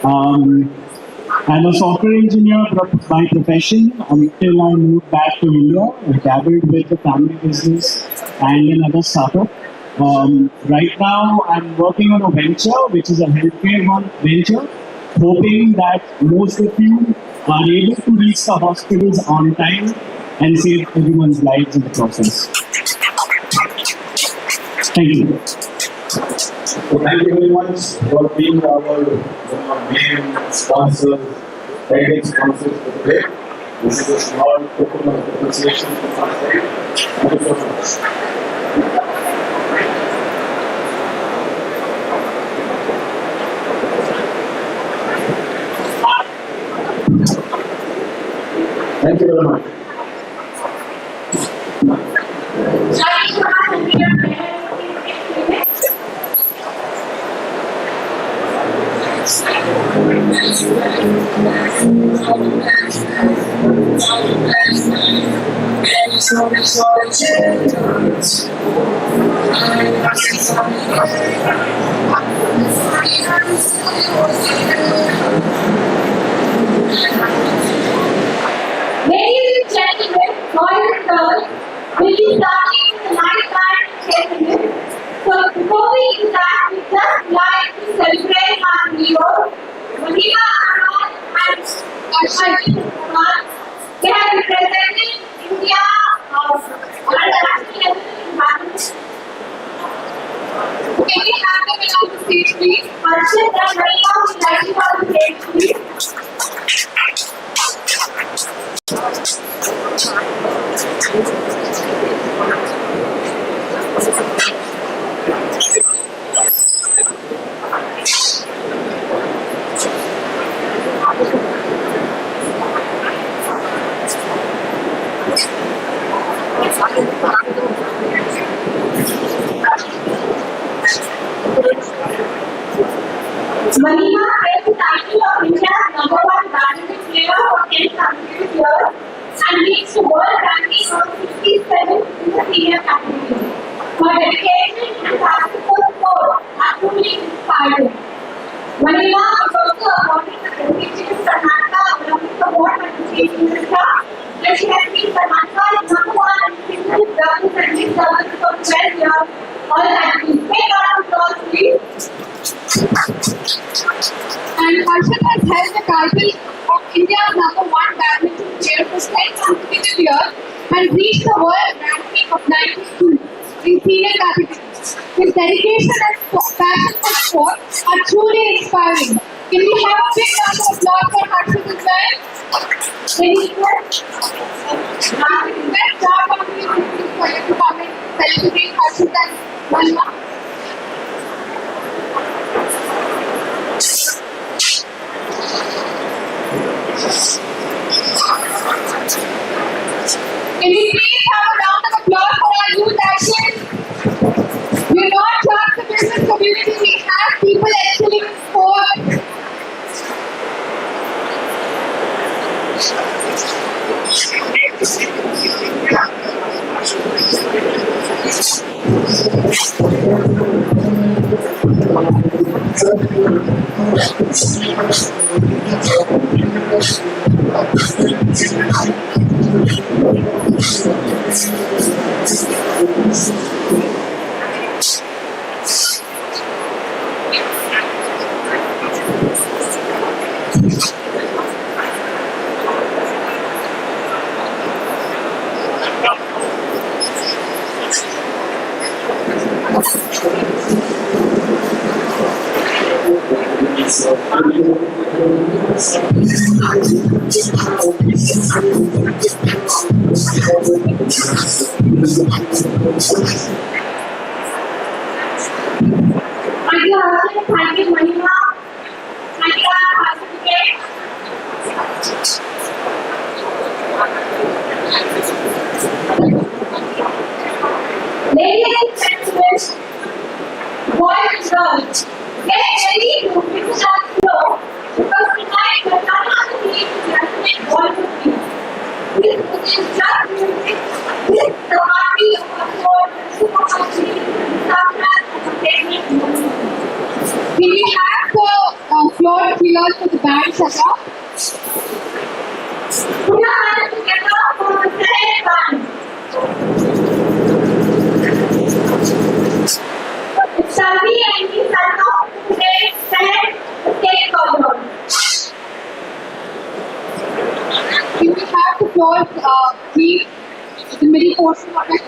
I'm a software engineer by profession until I moved back to India. I dabbled with the family business and another startup. Right now, I'm working on a venture, which is a healthcare venture, hoping that most of you are able to reach the hospitals on time and save everyone's lives in the process. Thank you. So thank you very much for being our main sponsors, guiding sponsors for today. This is a small token of appreciation from our side. Thank you so much. Thank you very much. Ladies and gentlemen, boys and girls, we'll be starting with the night band segment. So before we do that, we just like to celebrate our heroes, Lavina and Ashwin Kumar. Mahima held the title of India's #1 badminton player for 10 consecutive years and reached the world ranking of 67 in the senior category. Her dedication and passion for sport are truly inspiring. Mahima was also awarded the prestigious Karnataka Olympic Award by the State Minister, and she has been Karnataka's #1 in single doubles and mixed doubles for 12 years, all categories. Make a round of applause, please. And Harshit has held the title of India's #1 badminton player for 10 consecutive years and reached the world ranking of 92 in senior categories. His dedication and passion for sport are truly inspiring. Can we have a big round of applause for Harshit as well? Any questions? Let's start on the for you to come and celebrate Harshit and Mahima. Can we please have a round of applause for our youth athletes? We're not just the business community, we have people excelling in sport. Thank you, Harshit. Thank you, Mahima. Thank you, Harshit. Ladies and gentlemen, boys and girls, get ready to finish our flow because tonight we're not going to need to just one of these. This is just music. This is the party of our soul, the super party, the soundtrack of a technique movement. Can we have the floor cleared for the band setup? Put your hands together for the second band. It's Shalvi and me, Sarno, today stand the stage forward. Can we have the floor clean, the middle portion of it?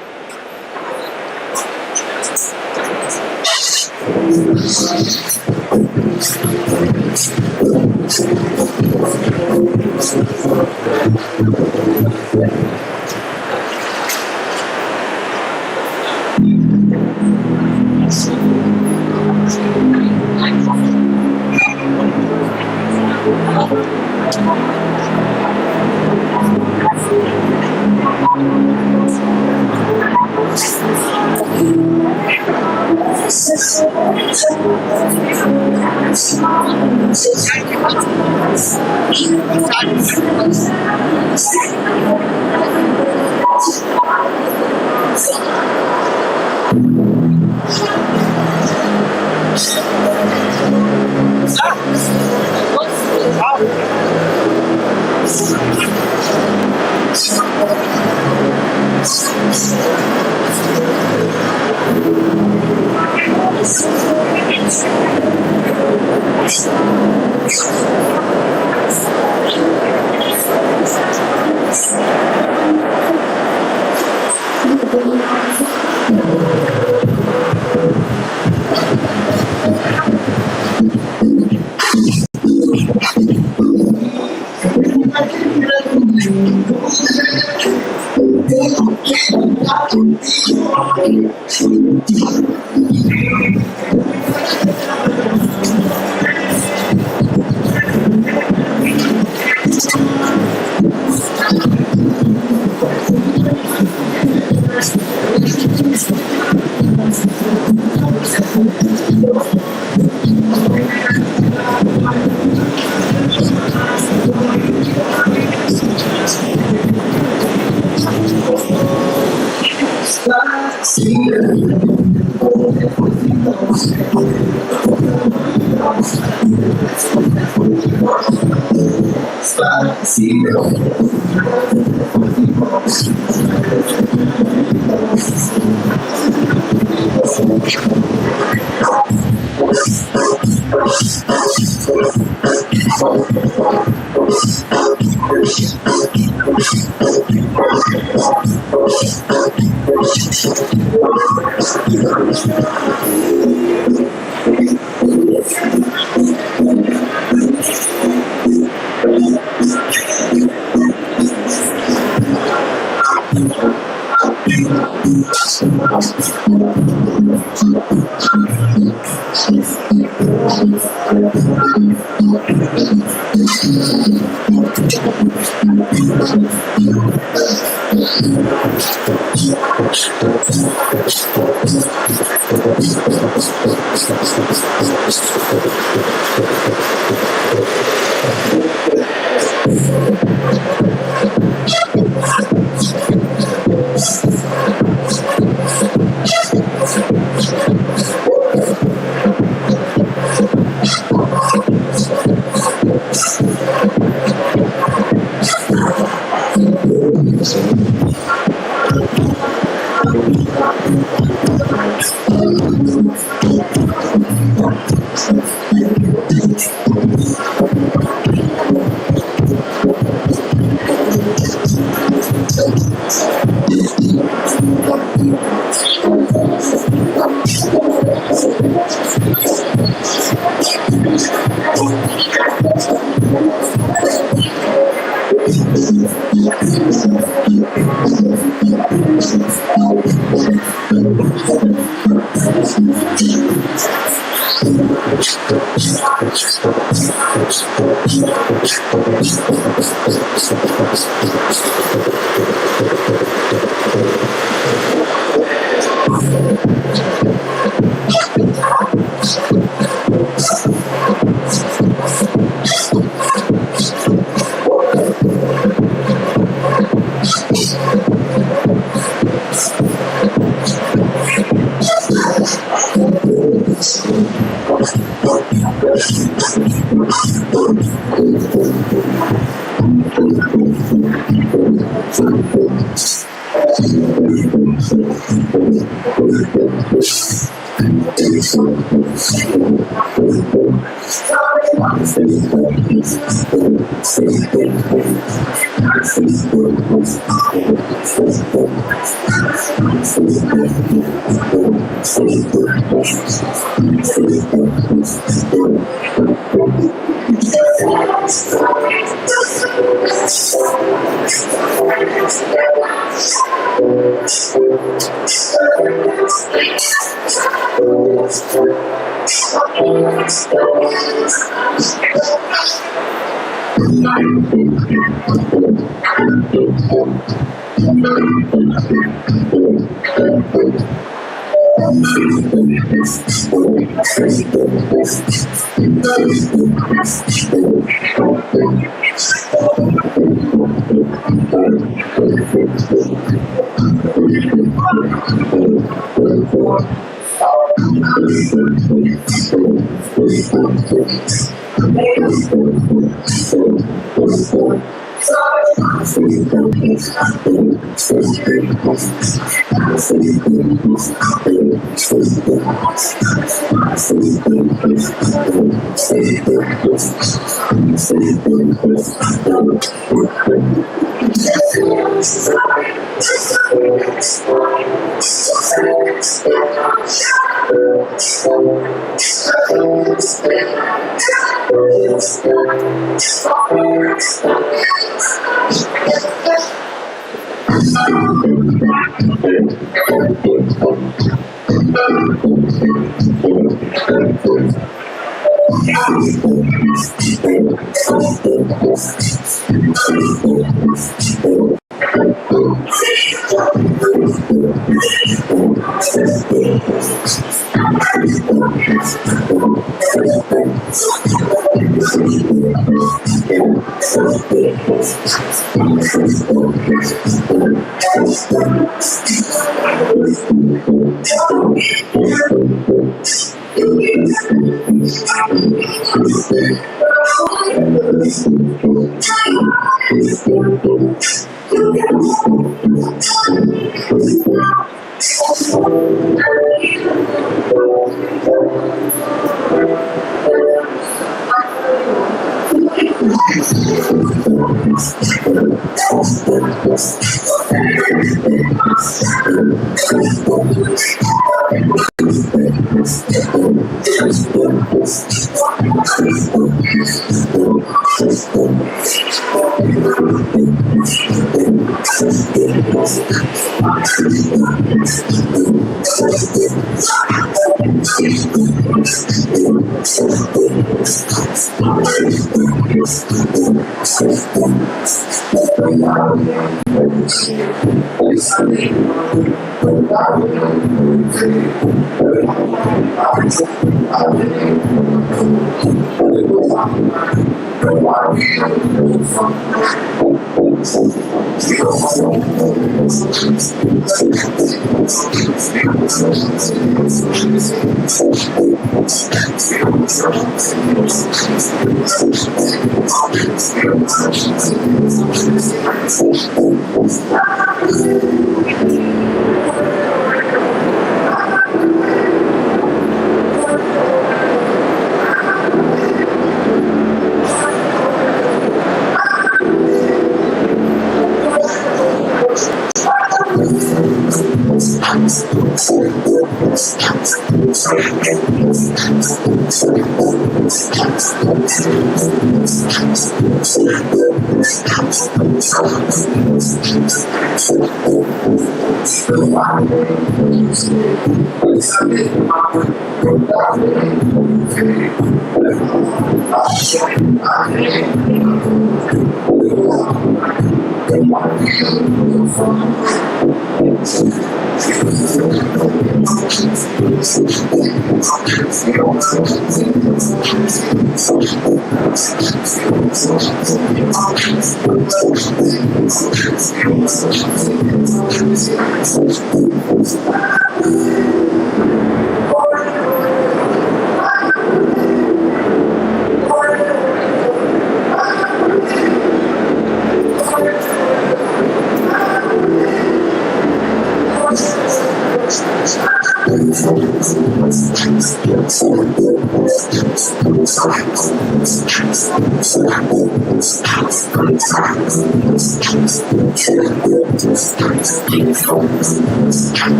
Thank you.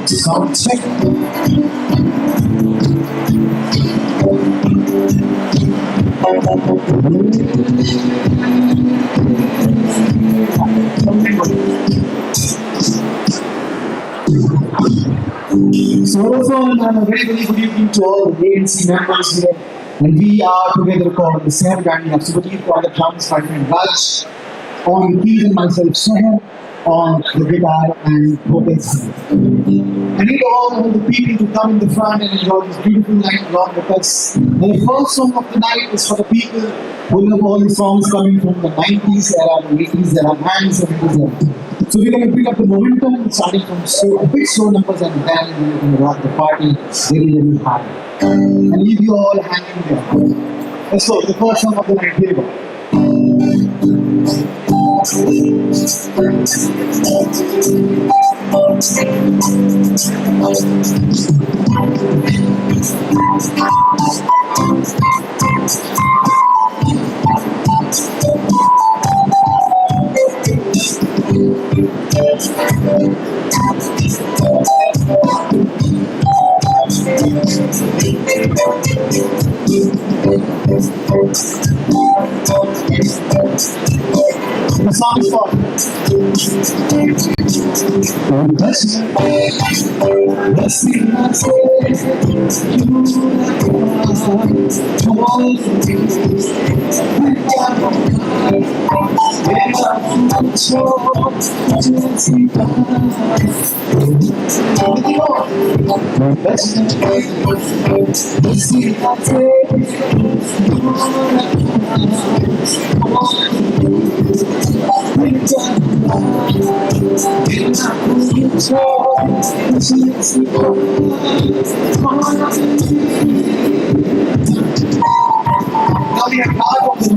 Sound check. So also a very good evening to all the ANC members here, and we are together called the same gang. We have Subhadeep on the drums, my friend Raj, on the keys and myself Sohan, on the guitar and vocals. I need all the people to come in the front and enjoy this beautiful night along with us. And the first song of the night is for the people who love all the songs coming from the 90s era, the 80s era, and 70s era. So we're going to pick up the momentum, starting from big slow numbers, and then we're going to rock the party very, very high. And leave you all hanging there. Let's go, the first song of the night, here we go. The song is called Now we have part of the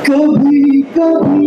कभी कभी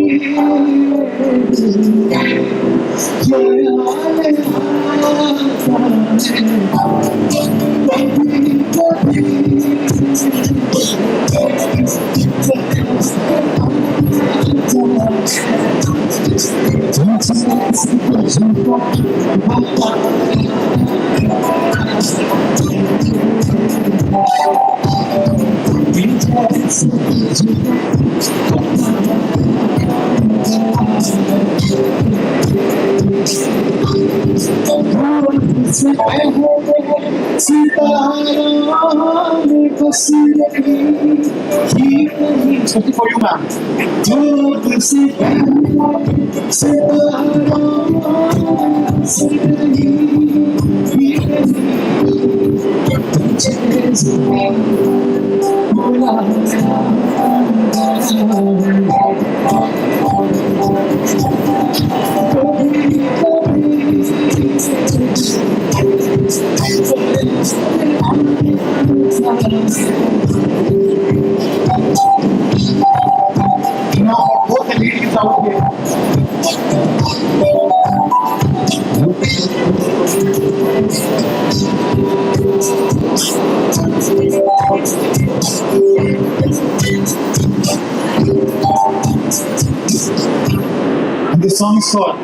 Something for you, ma'am. Now, for both the ladies out here. And the song is called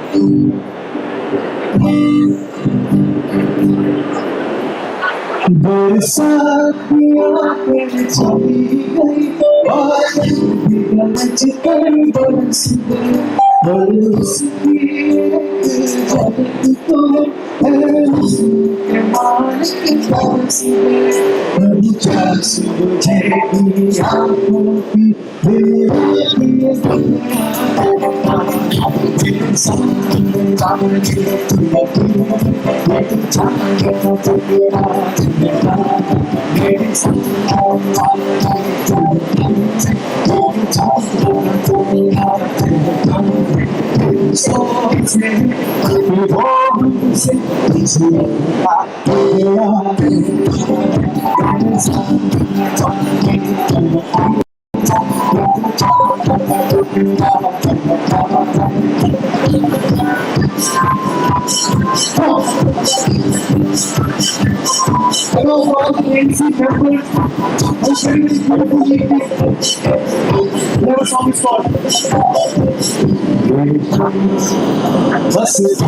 बरसात आके चली गई और बिगड़ कर बरस गई बरस की तो है मार के बरस गई प्यास बुझेगी आँखों की Hello, all the ANC members. I'm sharing this beautiful evening. Never song is called. बस मुझे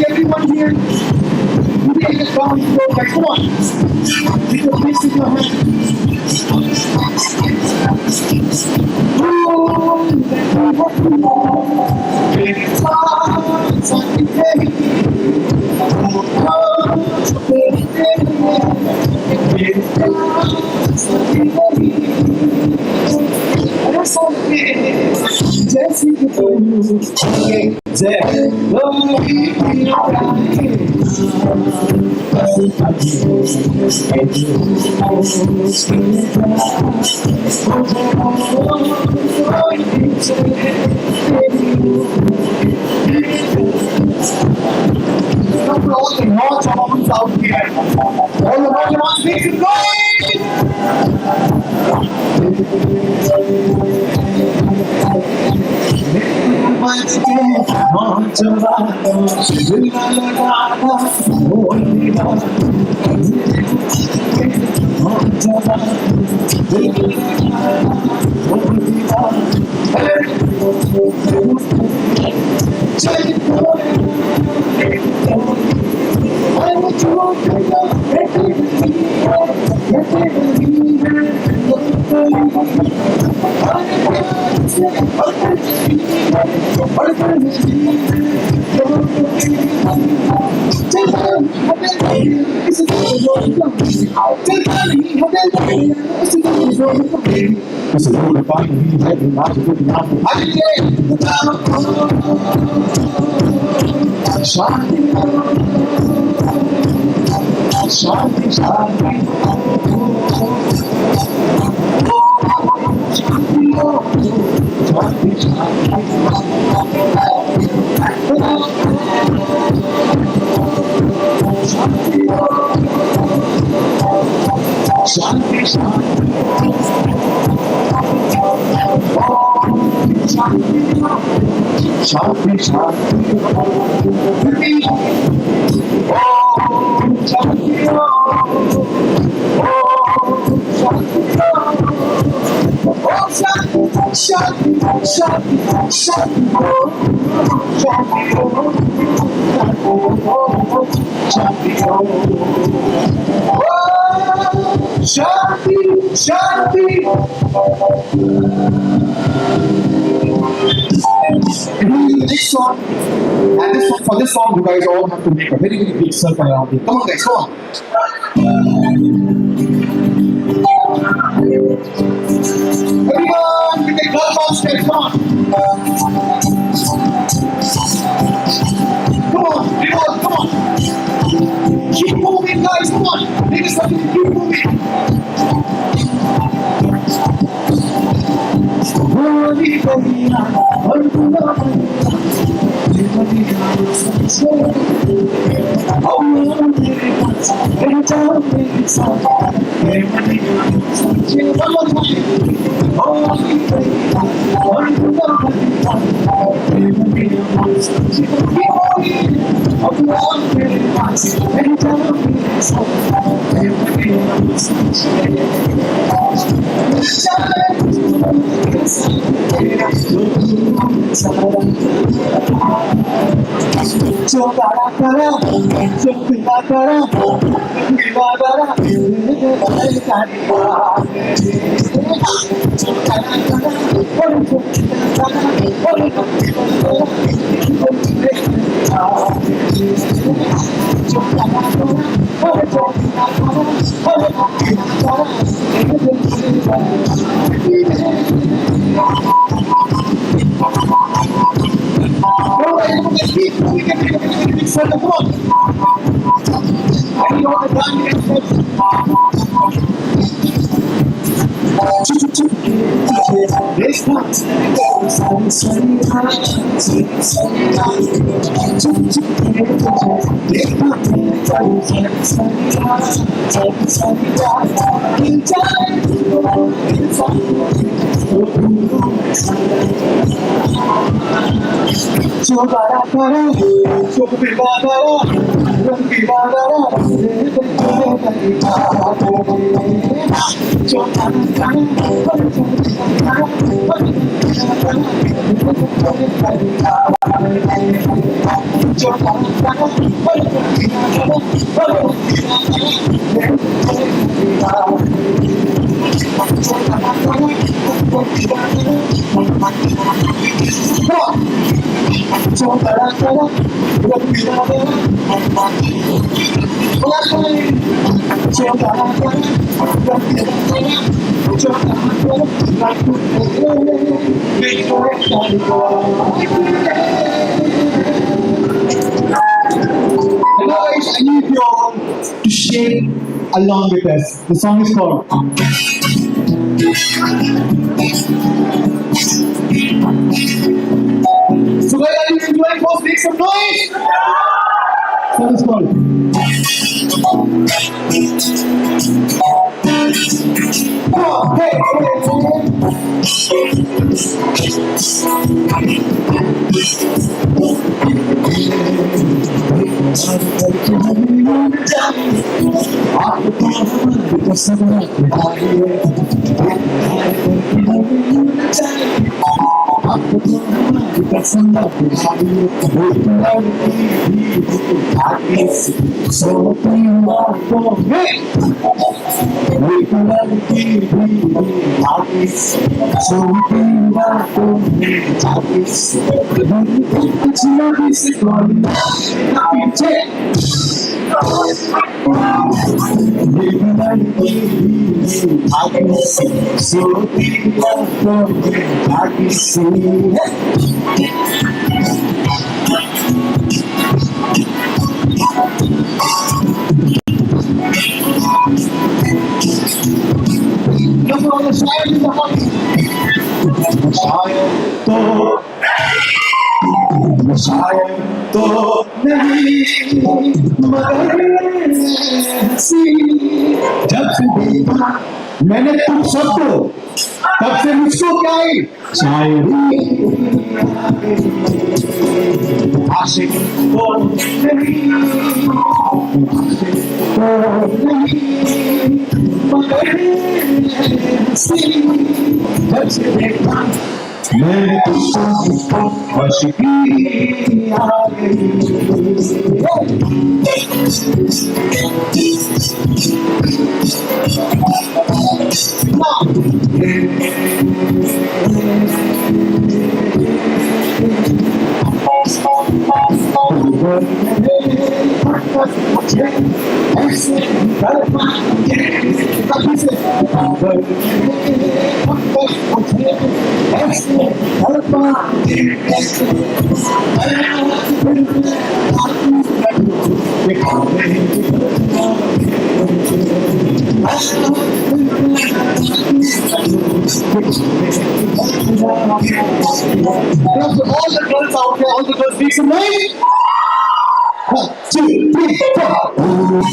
Everyone here, Come on. Keep your fist in your hand. All the non-Germans out here. All the non-Germans, make it This is Redefining. Next song, and this one, for this song, you guys all have to make a very, very big circle around it. Come on, guys, come on. Everyone, with the drum downstairs, come on. Come on, come on. Keep moving, guys, come on. Make it something, keep moving. Guys, I need you all to shake along with us. The song is called. So guys, are you enjoying? Folks, make some noise. Song is called. Come on, hey, तो नहीं मगर जब से देखा मैंने तुम सबको तब से मुझको क्या आई शायरी आशिक तो नहीं मगर जब से देखा मैंने तुझको बस की आ all the girls out there, all the girls, make some noise. 1, 2, 3,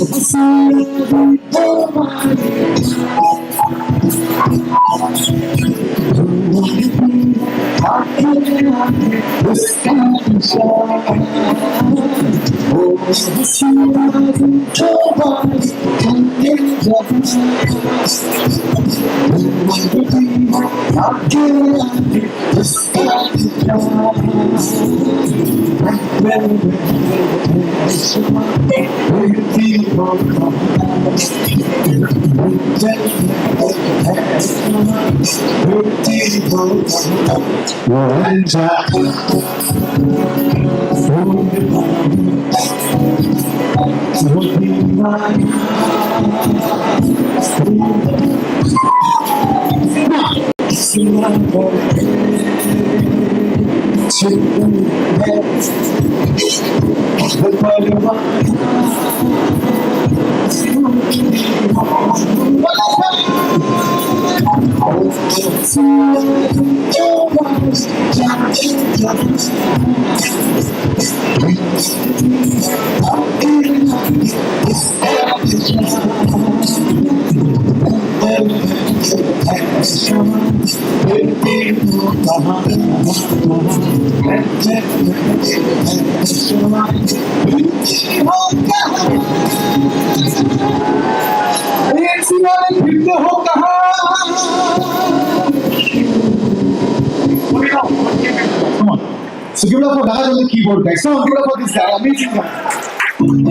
So So give it up for Raj on the keyboard, guys. So give it up for this guy, amazing guy. Come on,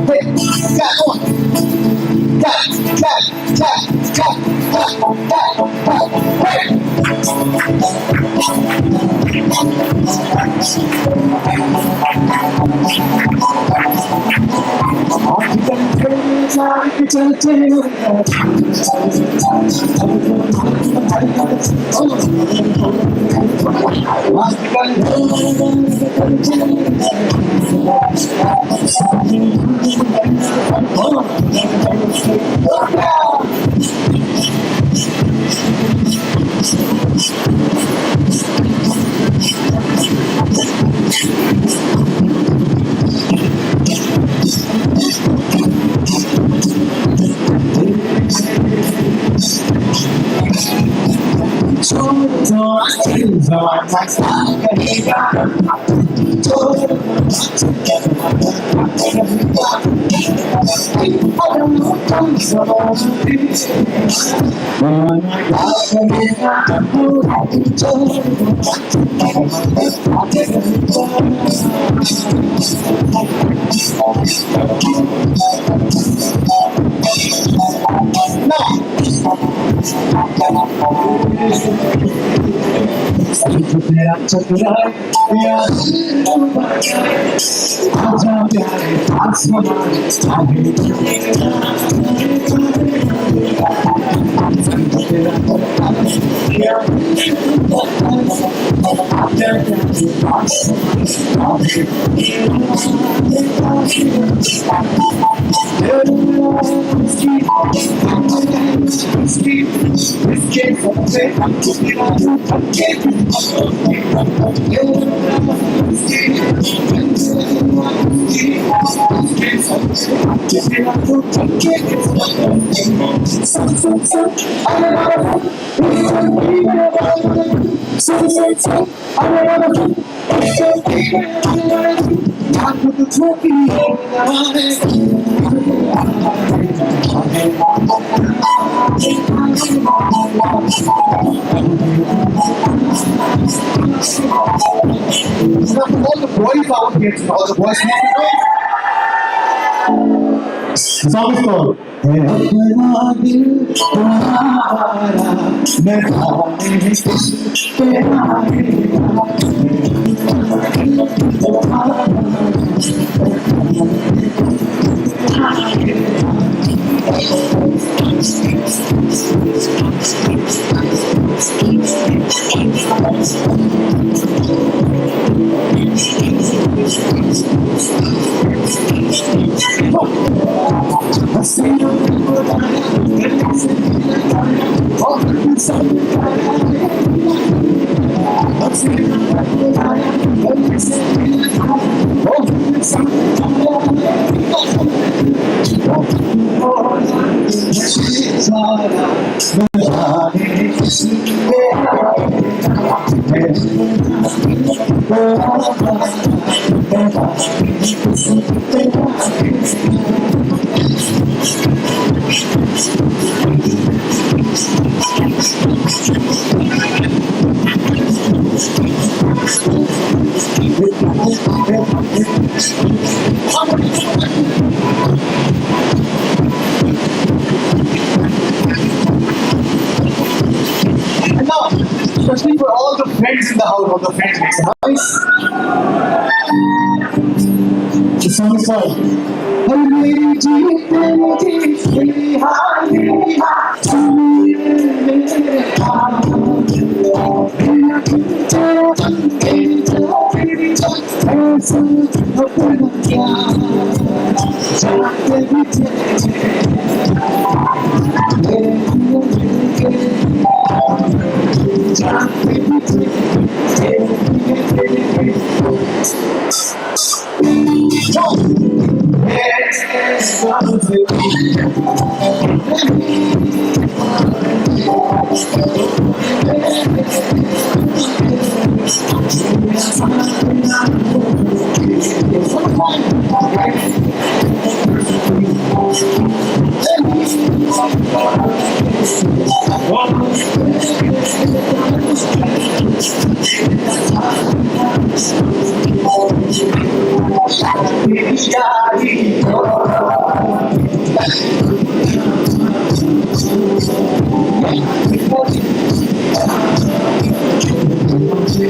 hey, yeah, come on. All the boys out here, all the boys. The song is called And now, especially for all the friends in the house, all the friends make some noise. The song is called Oh,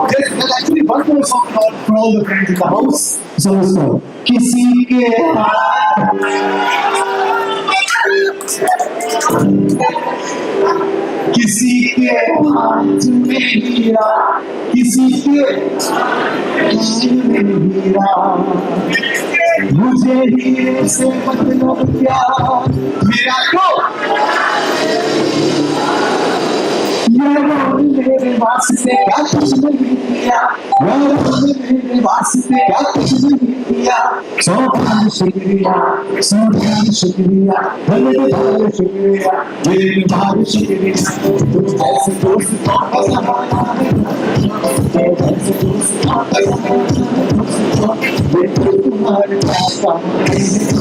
there's actually one more song for all the friends in the house. So let's go. किसी के किसी के हाथ में हीरा, किसी के हाथ में हीरा, मुझे हीरे से मतलब क्या, मेरा तो मेरे वास्ते क्या कुछ नहीं किया, मेरे वास्ते क्या कुछ नहीं किया, सौ बार शुक्रिया, सौ बार शुक्रिया, धन्यवाद शुक्रिया, मेरे बार शुक्रिया, तुम जैसे दोस्त तुम्हारे पास जैसे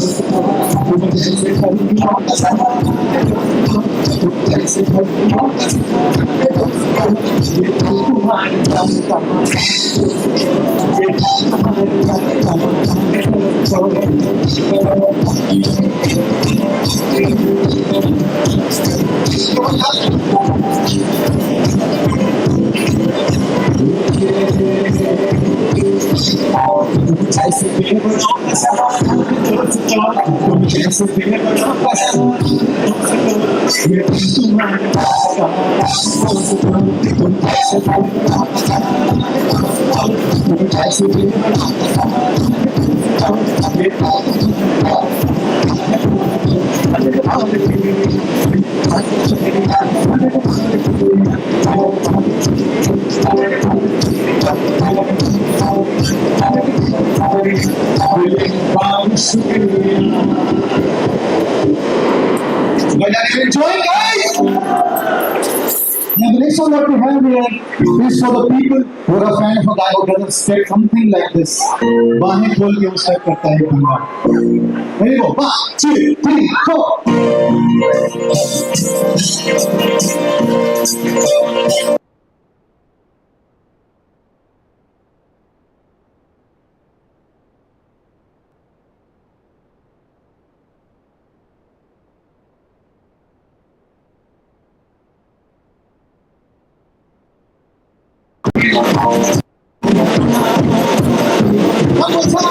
But are you enjoying, guys? Now the next one that we have here is for the people who are a fan of a guy who does a step something like this. बाहें खोल के वो step करता है बंदा. There you go. 1, 2, 3, 4. One more time.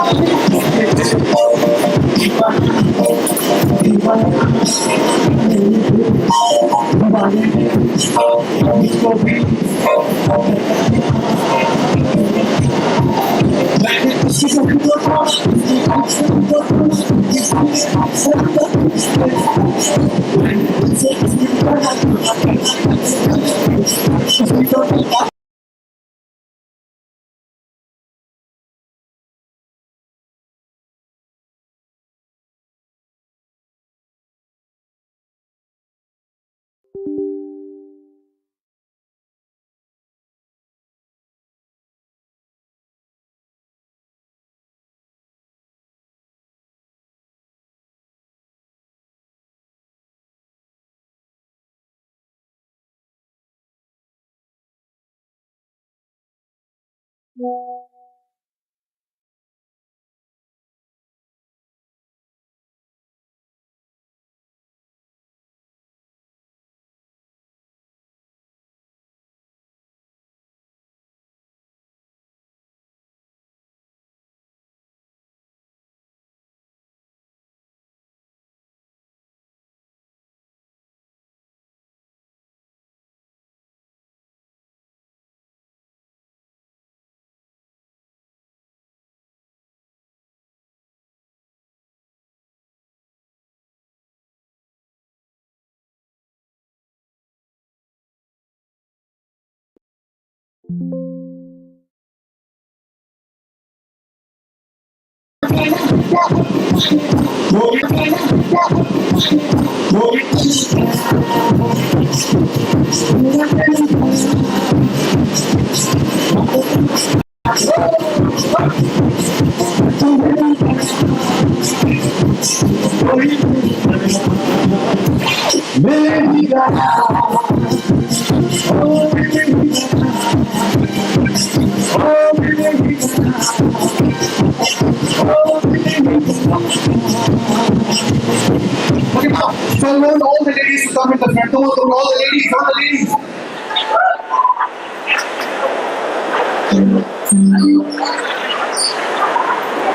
Okay, now, so I want all the ladies to come in the front. Come on, all the ladies, all the ladies.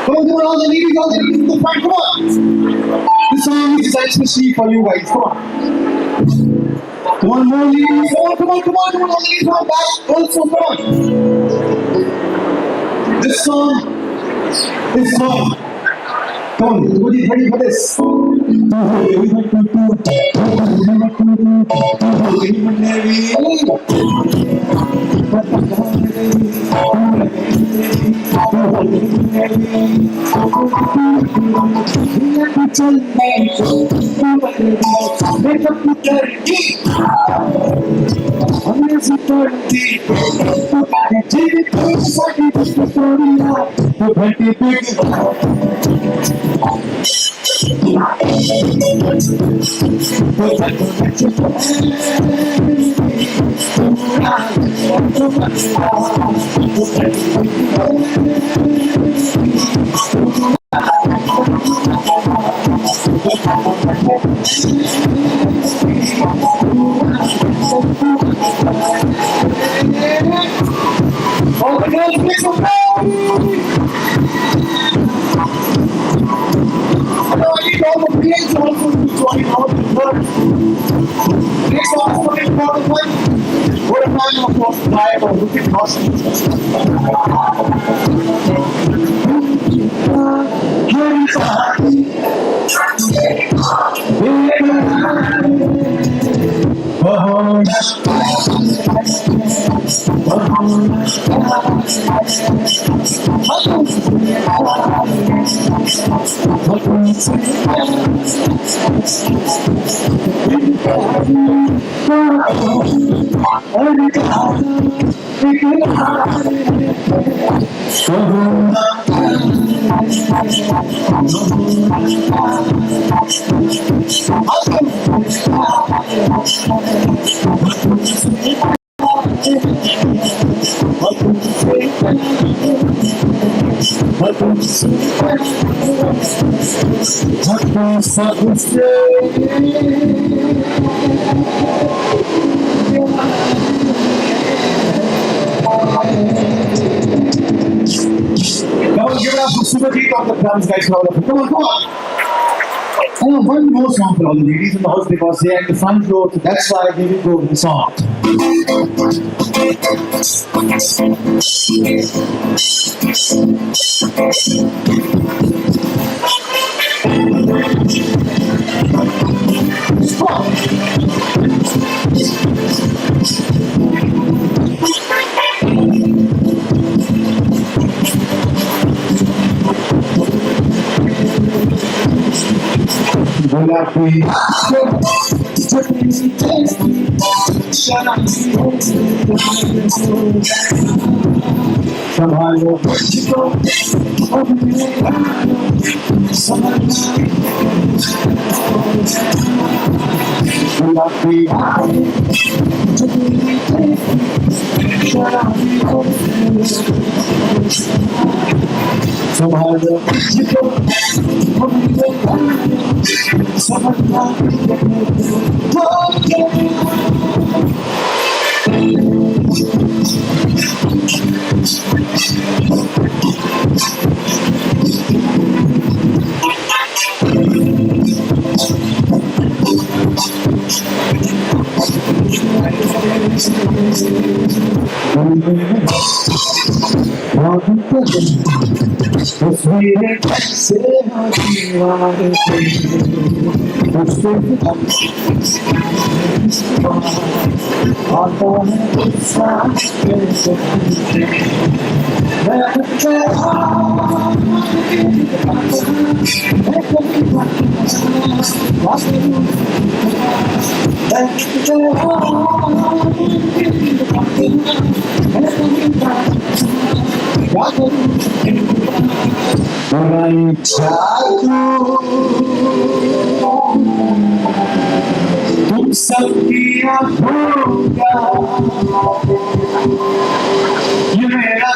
Come on, all the ladies in the front. Come on. This song is designed especially for you guys. Come on. Come on, more ladies. Come on. All the ladies come back. Also, come on. This song is fun. Come on, everybody ready for this? All the girls, make some noise! I know I need all the kids also to join all the girls. Next one is the important one. What a man of course diet or wicked costumes. Now give it up for Super Beat of the drums, guys. Come on. And one more song for all the ladies in the house because they are in the front row, so that's why they will go with the song. तस्वीरें कैसे हो दीवार पे आता है गुस्सा कैसे तुम सबकी होगा ये मेरा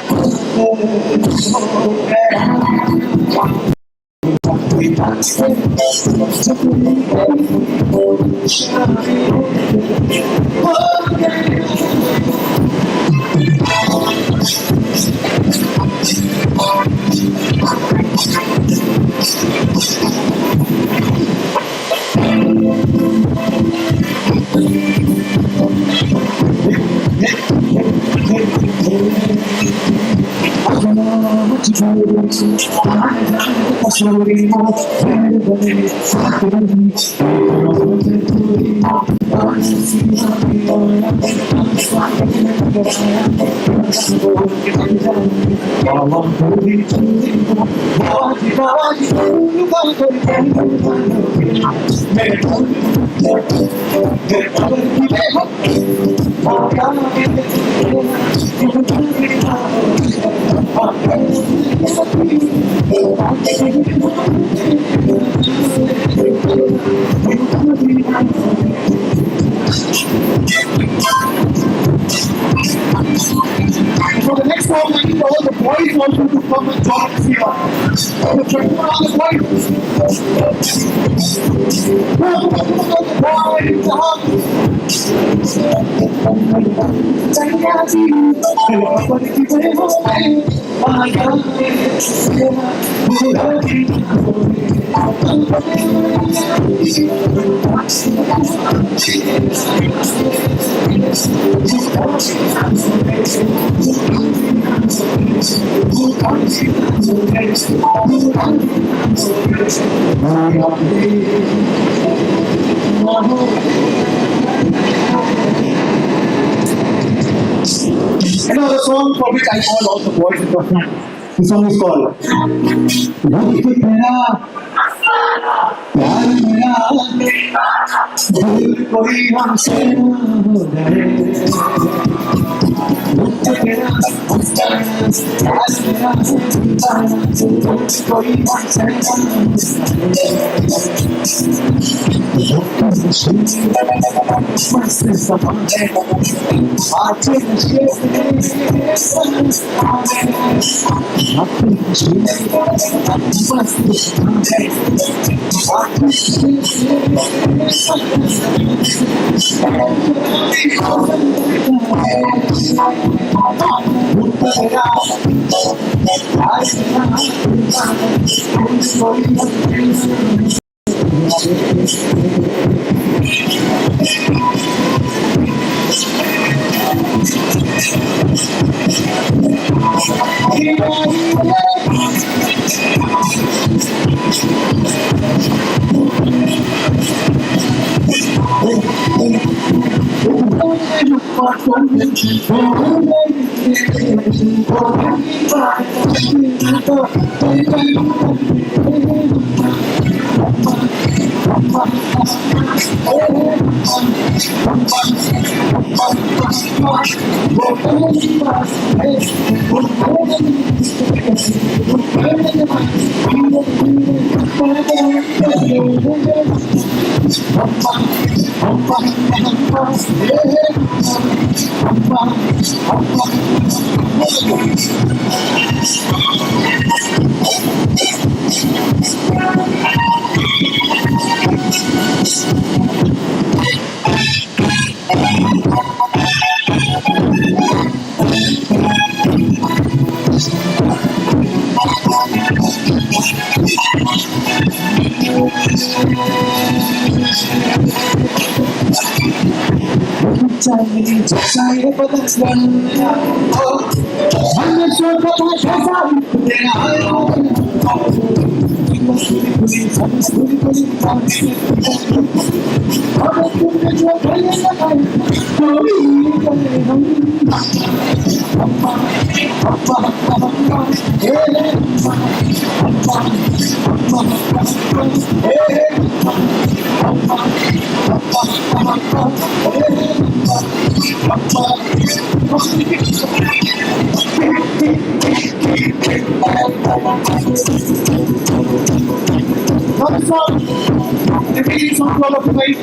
For the next one, I need all the boys also to come and join us here. Check all the boys. Another song for which I call all the boys in the front. The song is called प्यार मेरा दिल कोई हमसे न हो जाए तेरा प्यार मेरा कोई हमसे न मस्त सपना आज Saya pedaskan, hanya suara bahasa Not song. The main song all of the way.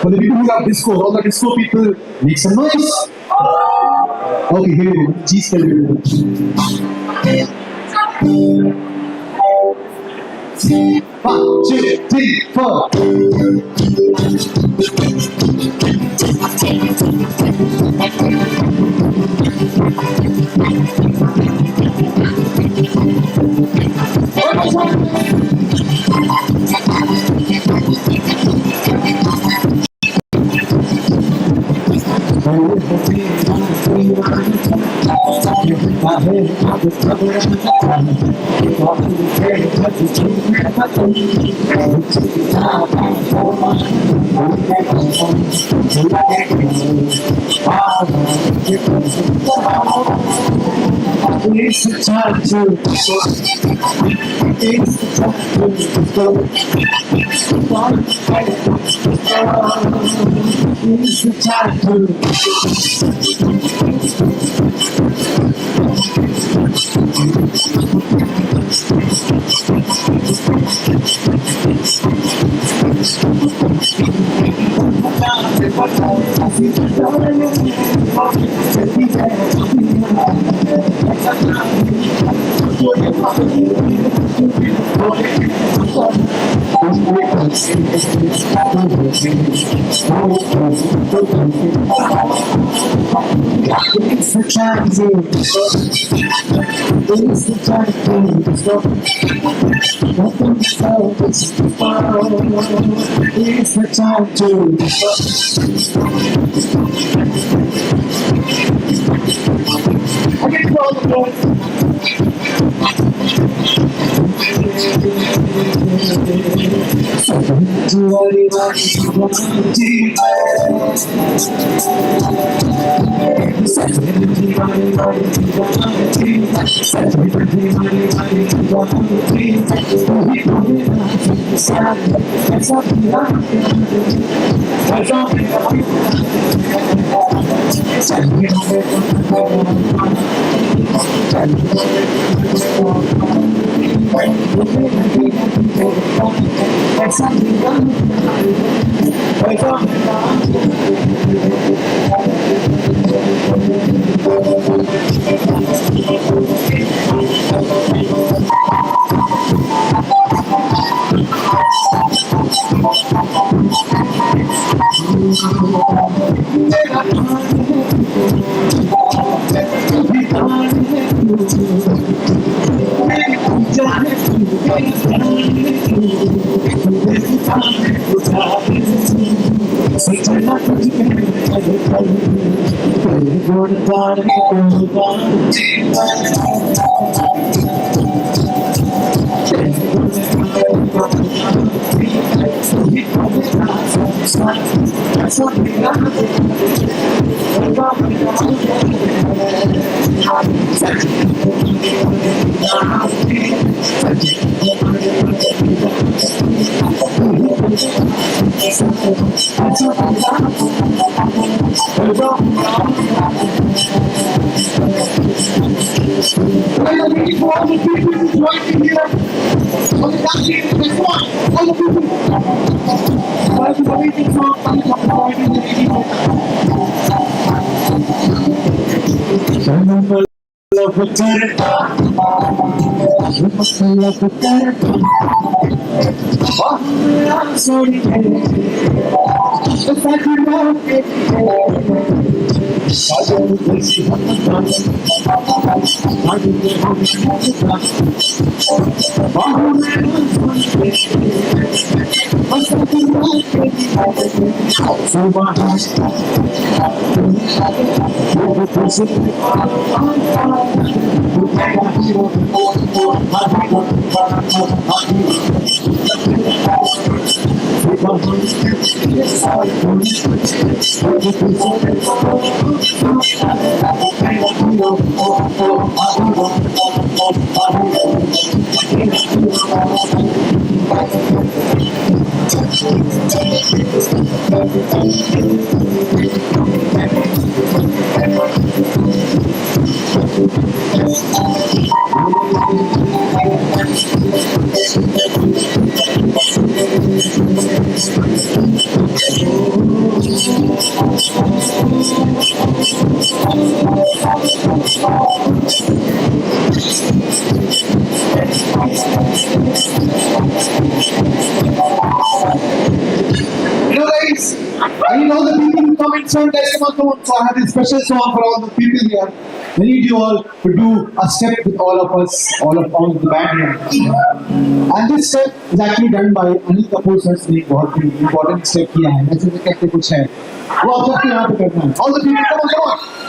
For the people who love disco, all the disco people, make some noise. Okay, here we go. Cheese can be One, two, three, four. It's the time to go. It's the time to go. It's the time to It's the time to it's the time to stop. It's the time to I can call the boys. You know, guys, I know the known, so I have this special song for all the people here. I need you all to do a step with all of us, all of the band here. And this step is actually done by Anil Kapoor sir ने बहुत ही important step किया है. ऐसे तो कहते कुछ है. वो आप सबके यहाँ पे करना है. All the people, come on.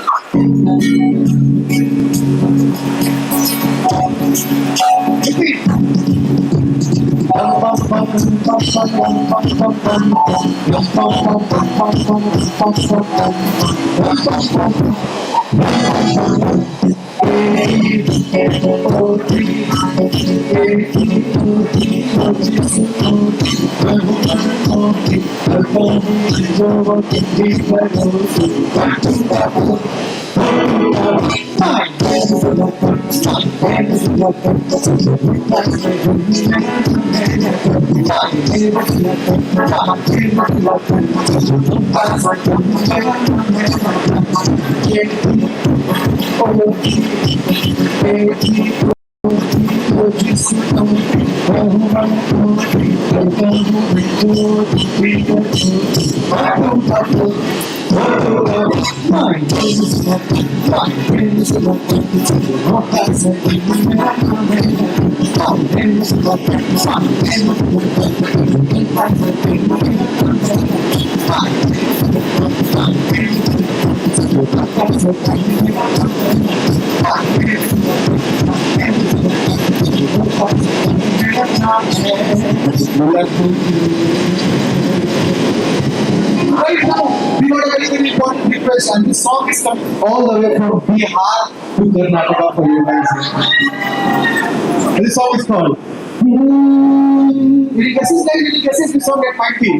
Right now, we got a very important request, and this song is coming all the way from Bihar to Karnataka for you guys. And this song is called. Any guesses? Like any guesses? This song that might be.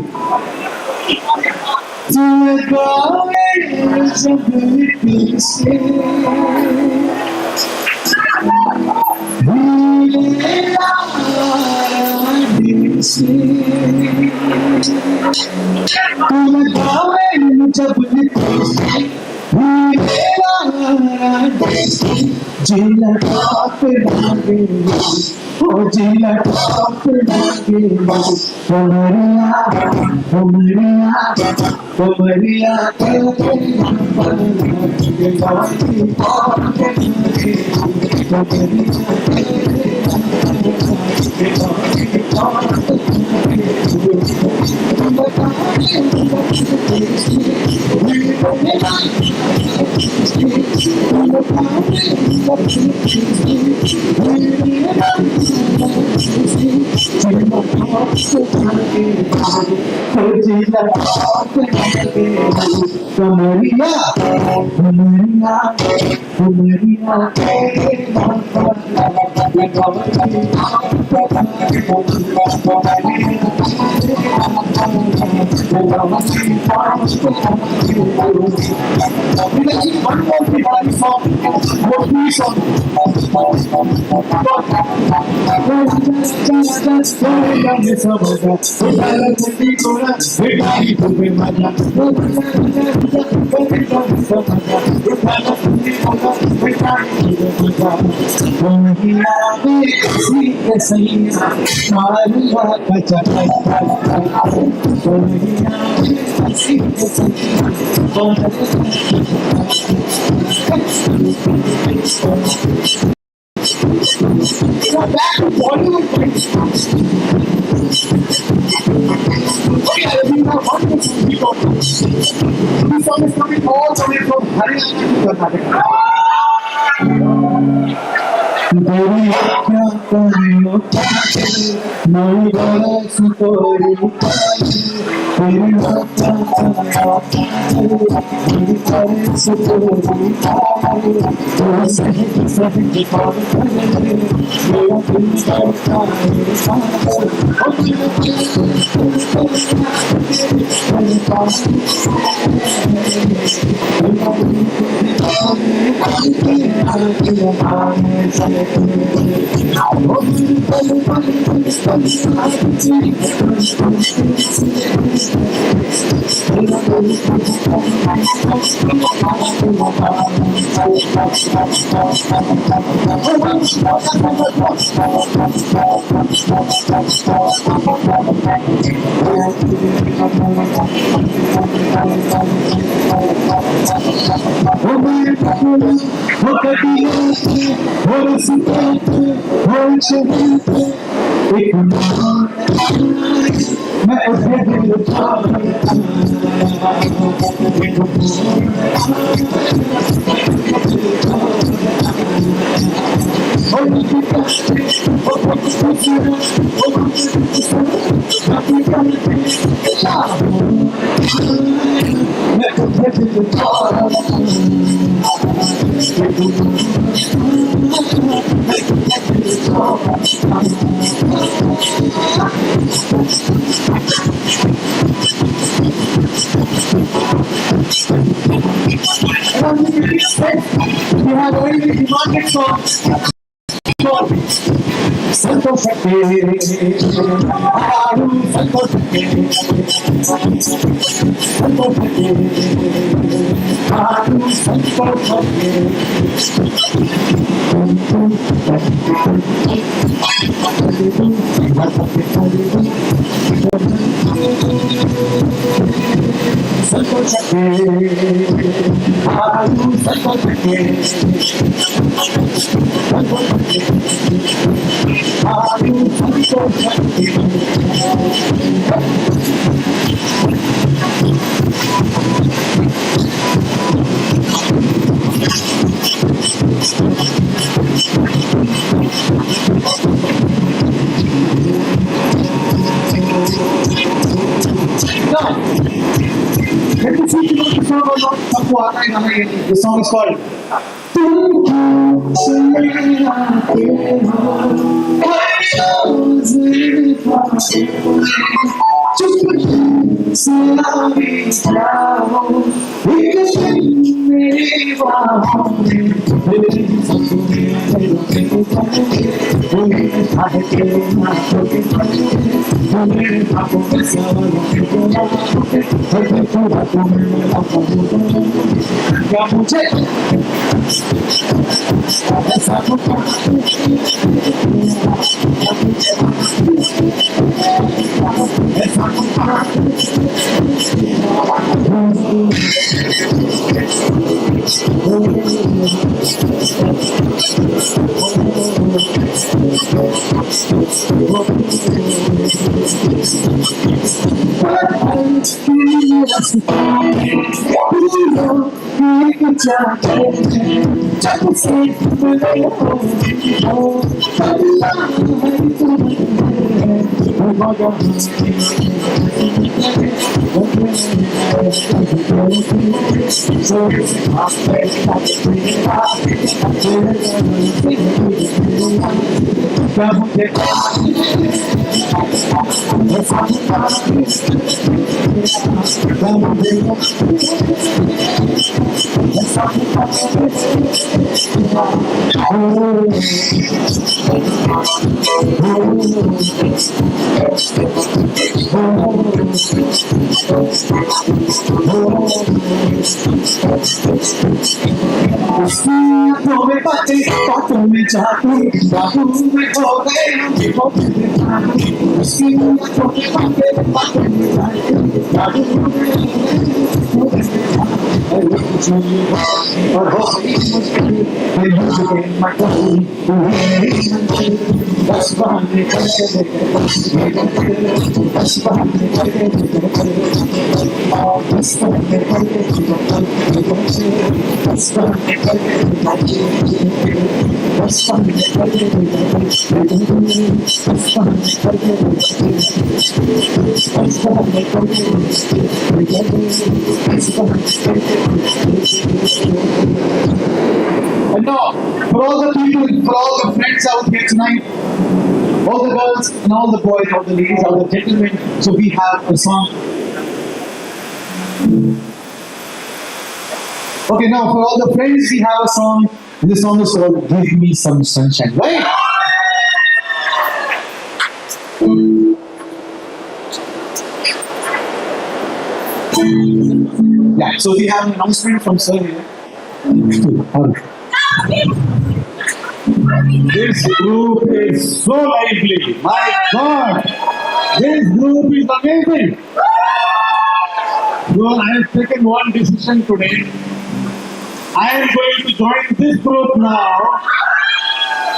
This song is coming all the way from Haryana to We have already demanded ಸಂತೋಷಕ್ಕೆ ಹಾಡು ಸಂತೋಷಕ್ಕೆ ಸಂತೋಷಕ್ಕೆ ಹಾಡು ಸಂತೋಷಕ್ಕೆ ಸಂತೋಷಕ್ಕೆ ಹಾಡು ಸಂತೋಷಕ್ಕೆ ಹಾಡು ಸಂತೋಷಕ್ಕೆ Let me see if the song or not. आपको आता है गाना ये? The song is called क्या मुझे ऐसा बातों में जादू बातों में खो गए हम उसकी बातों में जादू और हो गई मुश्किल बस बहाने करके बस बहाने करके बस बहाने करके बस बहाने करके And now, for all the people, for all the friends out here tonight, all the girls and all the boys, all the ladies, all the gentlemen, so we have a song. Okay, now for all the friends, we have a song. And the song is called "Give Me Some Sunshine," right? Yeah, so we have an announcement from Sir here. This group is so lively. My God, this group is amazing. So I have taken one decision today. I am going to join this group now.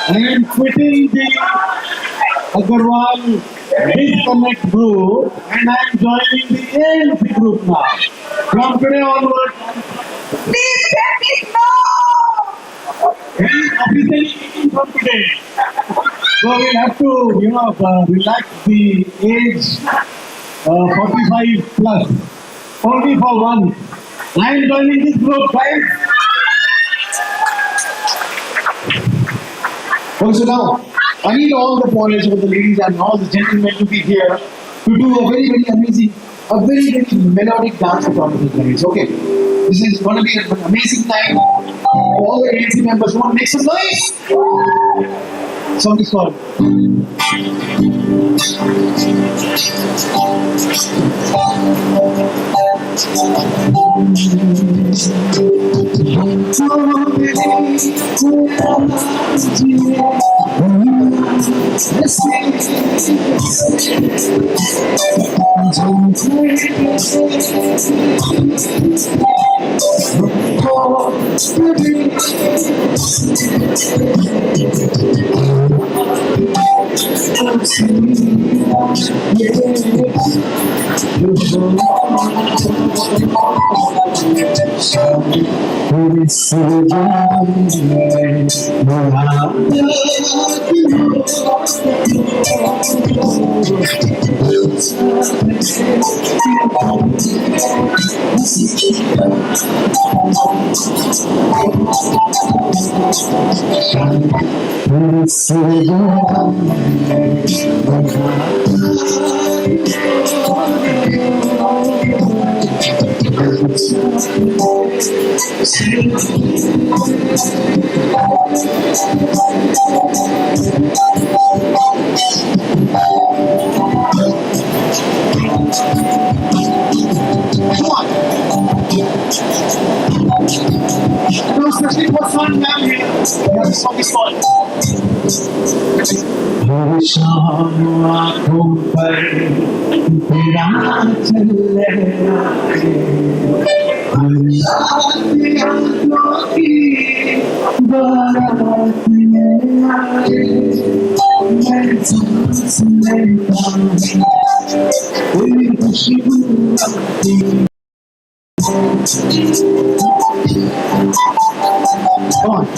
I am quitting the Agarwal Disconnect group and I am joining the ANC group now. From today onward, Please let me know. we are officially meeting from today. So we'll have to, relax the age 45 plus. Only for one. I am joining this group, guys. Also now, I need all the foreigners, the ladies and all the gentlemen to be here to do a very, very amazing, a very, very melodic dance performance, guys. Okay, this is going to be an amazing time. All the ANC members want to make some noise. Song is called. No, especially for fun, man. Yeah, this song is called. Come on.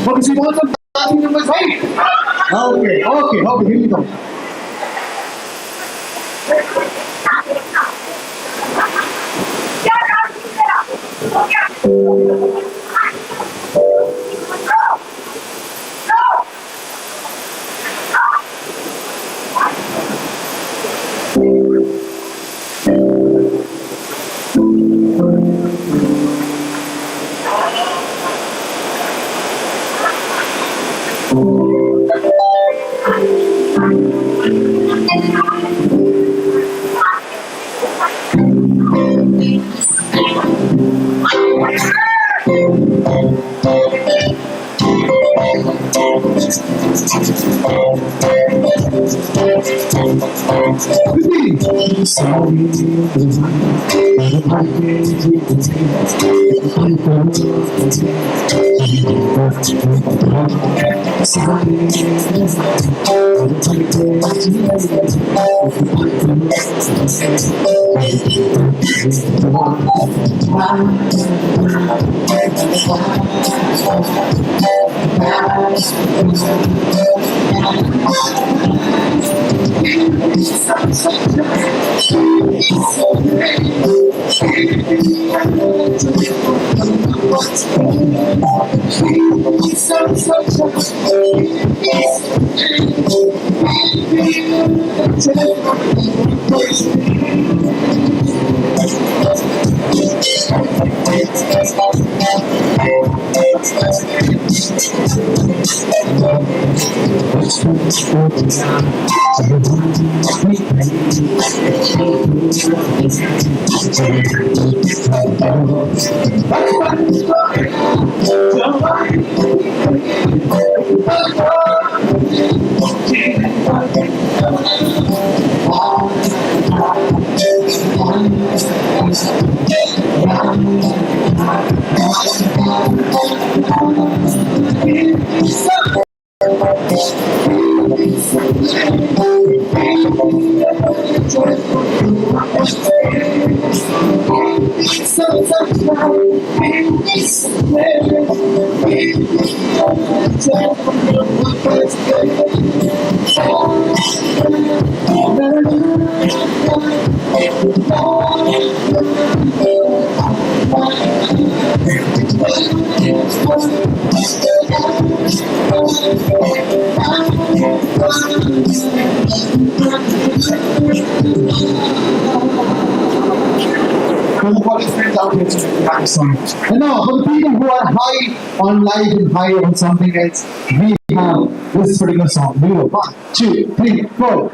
What is he want some dancing numbers, right? Okay, here we go. For the college friends out here, thank you so much. And now, for the people who are high on life and high on something else, we have this particular song. We go 1, 2, 3, 4.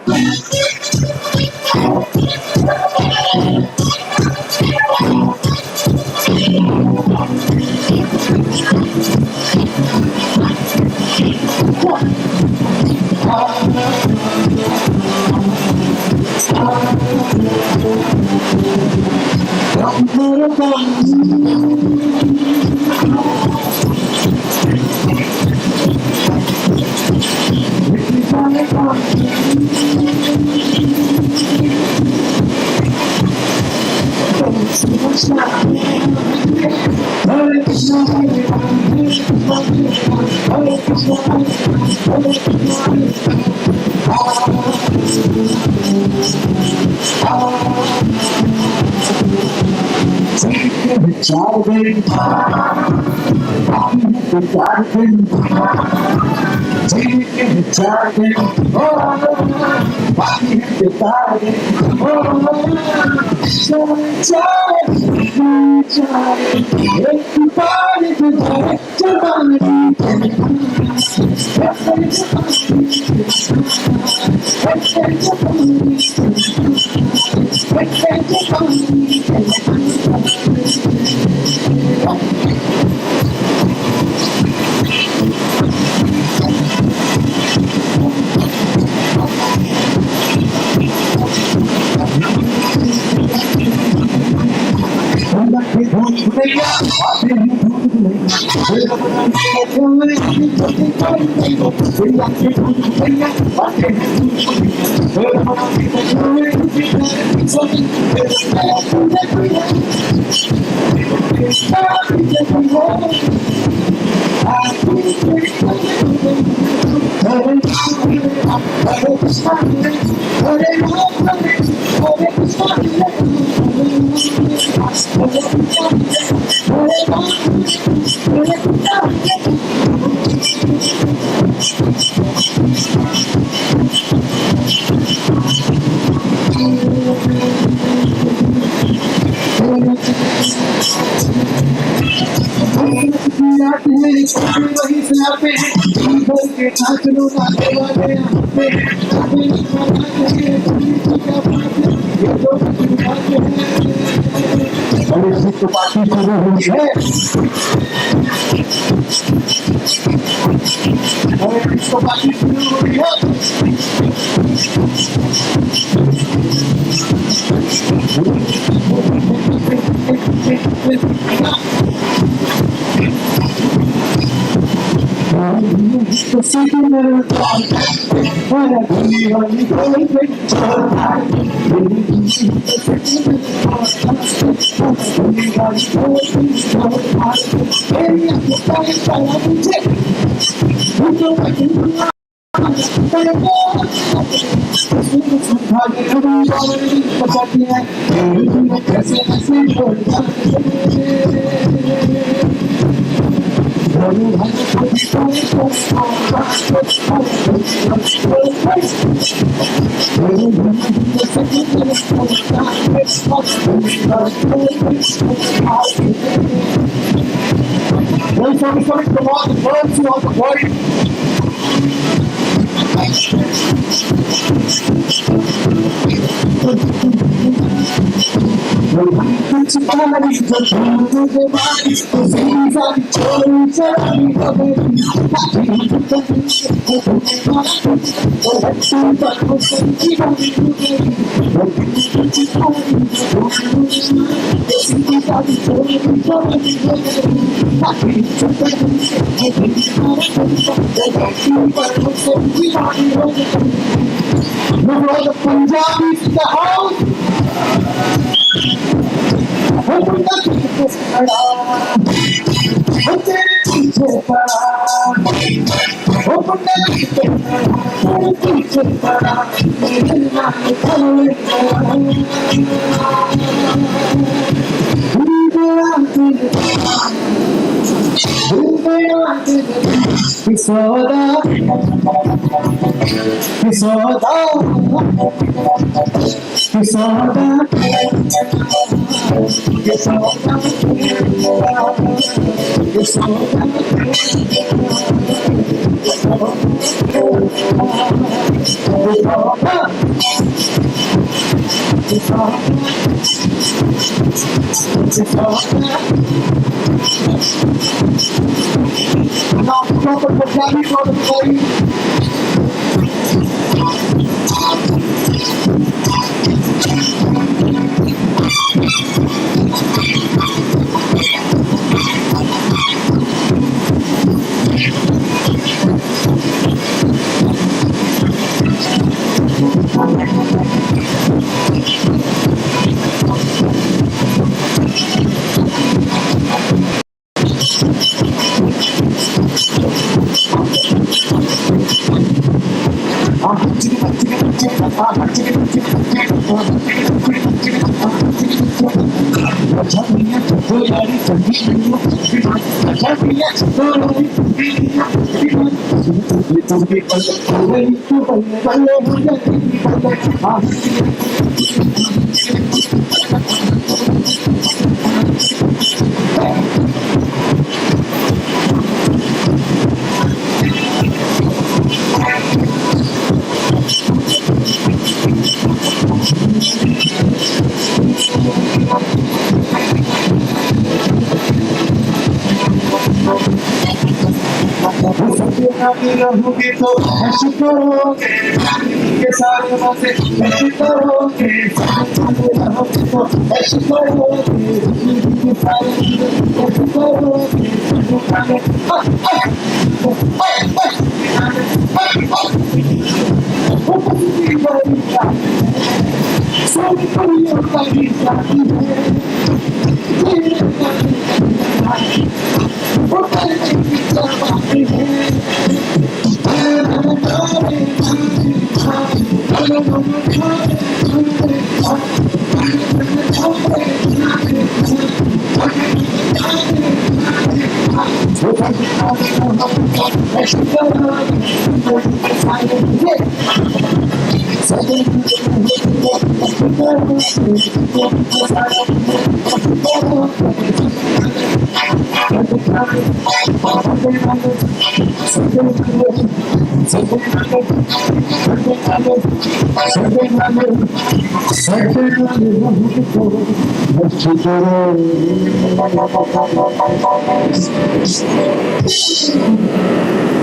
Punjabis in the house. रहोगे तो ऐसे करोगे के सारे मजे ऐसे करोगे रहोगे तो ऐसे करोगे के सारे ऐसे करोगे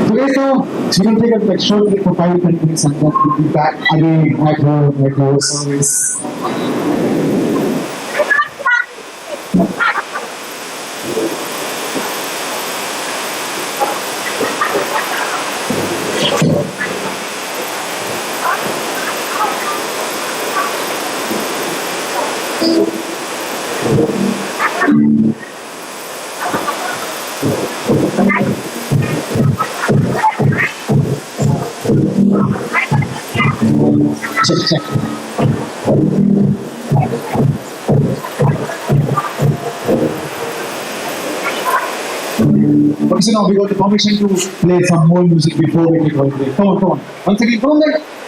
Today, so she will take a lecture for 5 minutes and then we'll be back again at her service. Check. Okay, so now we got the permission to play some more music before we take our break. Come on. Once again, come on, guys.